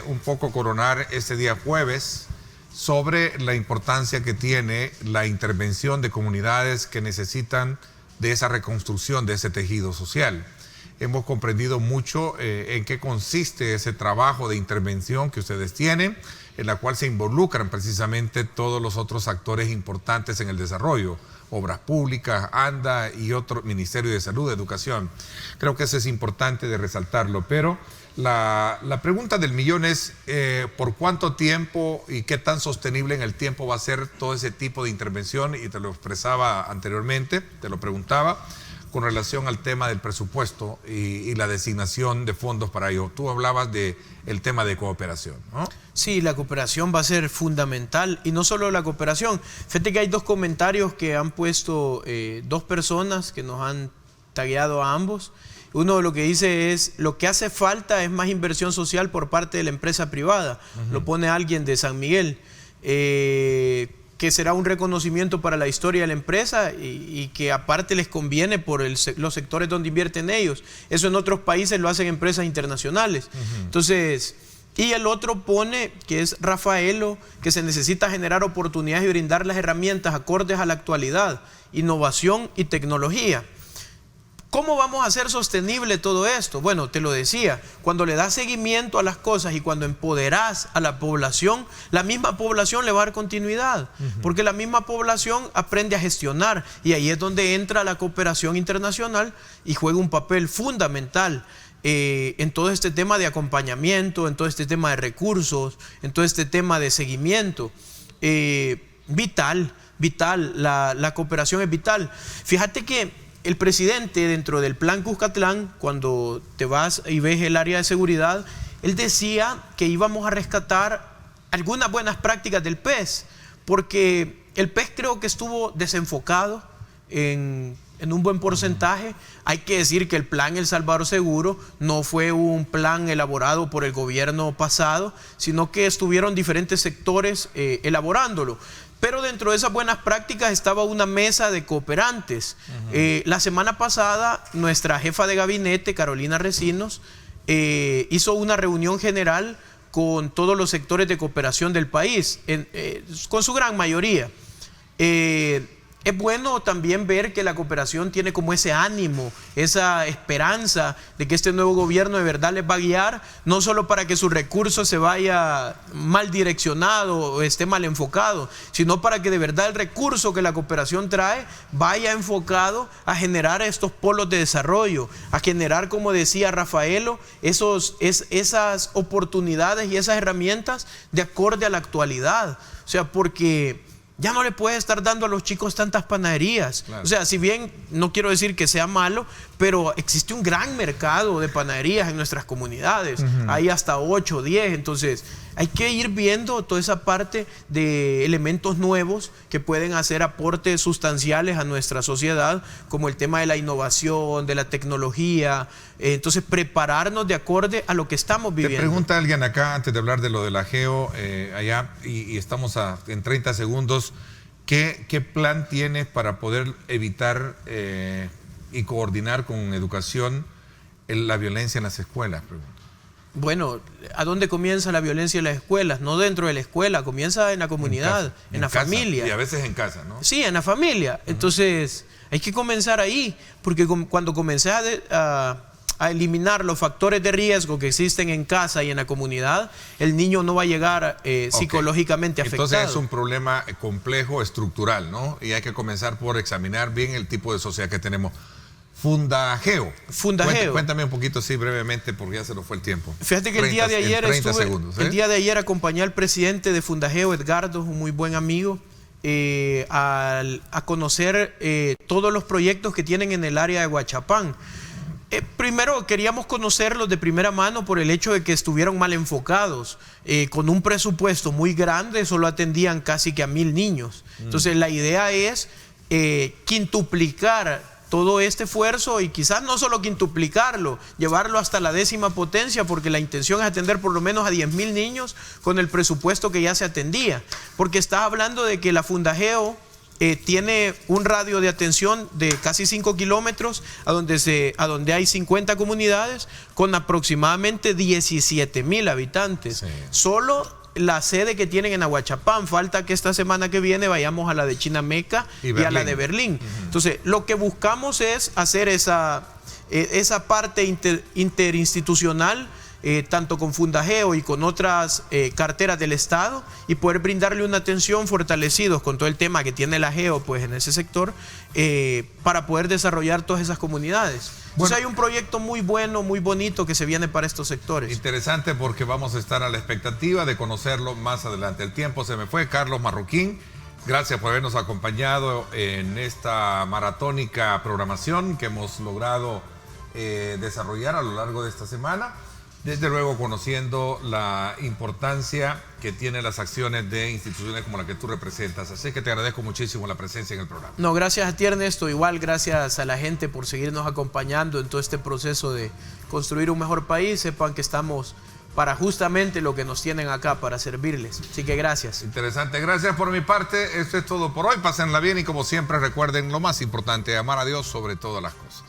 C: un poco coronar este día jueves sobre la importancia que tiene la intervención de comunidades que necesitan de esa reconstrucción de ese tejido social. hemos comprendido mucho en qué consiste ese trabajo de intervención que ustedes tienen, en la cual se involucran precisamente todos los otros actores importantes en el desarrollo, Obras Públicas, ANDA y otro Ministerio de Salud, Educación. Creo que eso es importante de resaltarlo, pero la pregunta del millón es ¿por cuánto tiempo y qué tan sostenible en el tiempo va a ser todo ese tipo de intervención? Y te lo expresaba anteriormente, te lo preguntaba, con relación al tema del presupuesto y la designación de fondos para ello. Tú hablabas del tema de cooperación, ¿no?
D: Sí, la cooperación va a ser fundamental, y no solo la cooperación. Fíjate que hay dos comentarios que han puesto dos personas que nos han tagueado a ambos. Uno lo que dice es, lo que hace falta es más inversión social por parte de la empresa privada. Lo pone alguien de San Miguel. Que será un reconocimiento para la historia de la empresa y que aparte les conviene por los sectores donde invierten ellos. Eso en otros países lo hacen empresas internacionales. Entonces, y el otro pone, que es Rafaelo, que se necesita generar oportunidades y brindar las herramientas acordes a la actualidad, innovación y tecnología. ¿Cómo vamos a hacer sostenible todo esto? Bueno, te lo decía, cuando le das seguimiento a las cosas y cuando empoderás a la población, la misma población le va a dar continuidad, porque la misma población aprende a gestionar, y ahí es donde entra la cooperación internacional y juega un papel fundamental en todo este tema de acompañamiento, en todo este tema de recursos, en todo este tema de seguimiento. Vital, la cooperación es vital. Fíjate que el presidente, dentro del plan Cuscatlán, cuando te vas y ves el área de seguridad, él decía que íbamos a rescatar algunas buenas prácticas del PES, porque el PES creo que estuvo desenfocado en un buen porcentaje. Hay que decir que el plan El Salvador Seguro no fue un plan elaborado por el gobierno pasado, sino que estuvieron diferentes sectores elaborándolo. Pero dentro de esas buenas prácticas estaba una mesa de cooperantes. La semana pasada, nuestra jefa de gabinete, Carolina Recinos, hizo una reunión general con todos los sectores de cooperación del país, con su gran mayoría. Es bueno también ver que la cooperación tiene como ese ánimo, esa esperanza de que este nuevo gobierno de verdad les va a guiar, no solo para que su recurso se vaya mal direccionado o esté mal enfocado, sino para que de verdad el recurso que la cooperación trae vaya enfocado a generar estos polos de desarrollo, a generar, como decía Rafaelo, esas oportunidades y esas herramientas de acorde a la actualidad. O sea, porque ya no le puedes estar dando a los chicos tantas panaderías. Claro. O sea, si bien no quiero decir que sea malo, pero existe un gran mercado de panaderías en nuestras comunidades. Hay hasta 8 o 10. Entonces, hay que ir viendo toda esa parte de elementos nuevos que pueden hacer aportes sustanciales a nuestra sociedad, como el tema de la innovación, de la tecnología. Entonces, prepararnos de acorde a lo que estamos viviendo.
C: Te pregunta alguien acá, antes de hablar de lo de la geo, allá, y estamos en 30 segundos, ¿qué plan tienes para poder evitar y coordinar con educación la violencia en las escuelas? Pregunto.
D: Bueno, ¿a dónde comienza la violencia en las escuelas? No dentro de la escuela, comienza en la comunidad, en la familia.
C: Y a veces en casa, ¿no?
D: Sí, en la familia. Entonces, hay que comenzar ahí, porque cuando comencé a eliminar los factores de riesgo que existen en casa y en la comunidad, el niño no va a llegar psicológicamente afectado.
C: Entonces es un problema complejo, estructural, ¿no? Y hay que comenzar por examinar bien el tipo de sociedad que tenemos. Fundageo. Cuéntame un poquito, sí, brevemente, porque ya se nos fue el tiempo.
D: Fíjate que el día de ayer acompañé al presidente de Fundageo, Edgardo, un muy buen amigo, a conocer todos los proyectos que tienen en el área de Huachapán. Primero queríamos conocerlos de primera mano por el hecho de que estuvieron mal enfocados, con un presupuesto muy grande, solo atendían casi que a 1000 niños. Entonces la idea es quintuplicar todo este esfuerzo y quizás no solo quintuplicarlo, llevarlo hasta la 10ª potencia, porque la intención es atender por lo menos a 10.000 niños con el presupuesto que ya se atendía. Porque estás hablando de que la Fundageo tiene un radio de atención de casi 5 kilómetros, a donde hay 50 comunidades con aproximadamente 17.000 habitantes. Sí. Solo la sede que tienen en Aguachapán, falta que esta semana que viene vayamos a la de Chinameca y a la de Berlín. Entonces, lo que buscamos es hacer esa esa parte interinstitucional, tanto con Fundageo y con otras carteras del Estado, y poder brindarle una atención fortalecidos con todo el tema que tiene la Geo pues, en ese sector, para poder desarrollar todas esas comunidades. Entonces hay un proyecto muy bueno, muy bonito que se viene para estos sectores.
C: Interesante, porque vamos a estar a la expectativa de conocerlo más adelante. El tiempo se me fue. Carlos Marroquín, gracias por habernos acompañado en esta maratónica programación que hemos logrado desarrollar a lo largo de esta semana. Desde luego conociendo la importancia que tienen las acciones de instituciones como la que tú representas. Así que te agradezco muchísimo la presencia en el programa.
D: No, gracias a ti, Ernesto. Igual gracias a la gente por seguirnos acompañando en todo este proceso de construir un mejor país. Sepan que estamos para justamente lo que nos tienen acá, para servirles. Así que gracias.
C: Interesante. Gracias por mi parte. Esto es todo por hoy. Pásenla bien y como siempre recuerden lo más importante, amar a Dios sobre todas las cosas.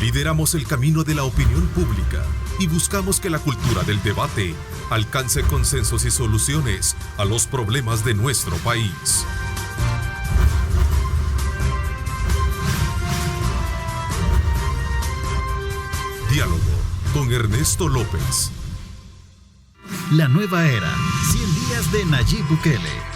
A: Lideramos el camino de la opinión pública y buscamos que la cultura del debate alcance consensos y soluciones a los problemas de nuestro país. Diálogo con Ernesto López.
B: La nueva era. 100 días de Nayib Bukele.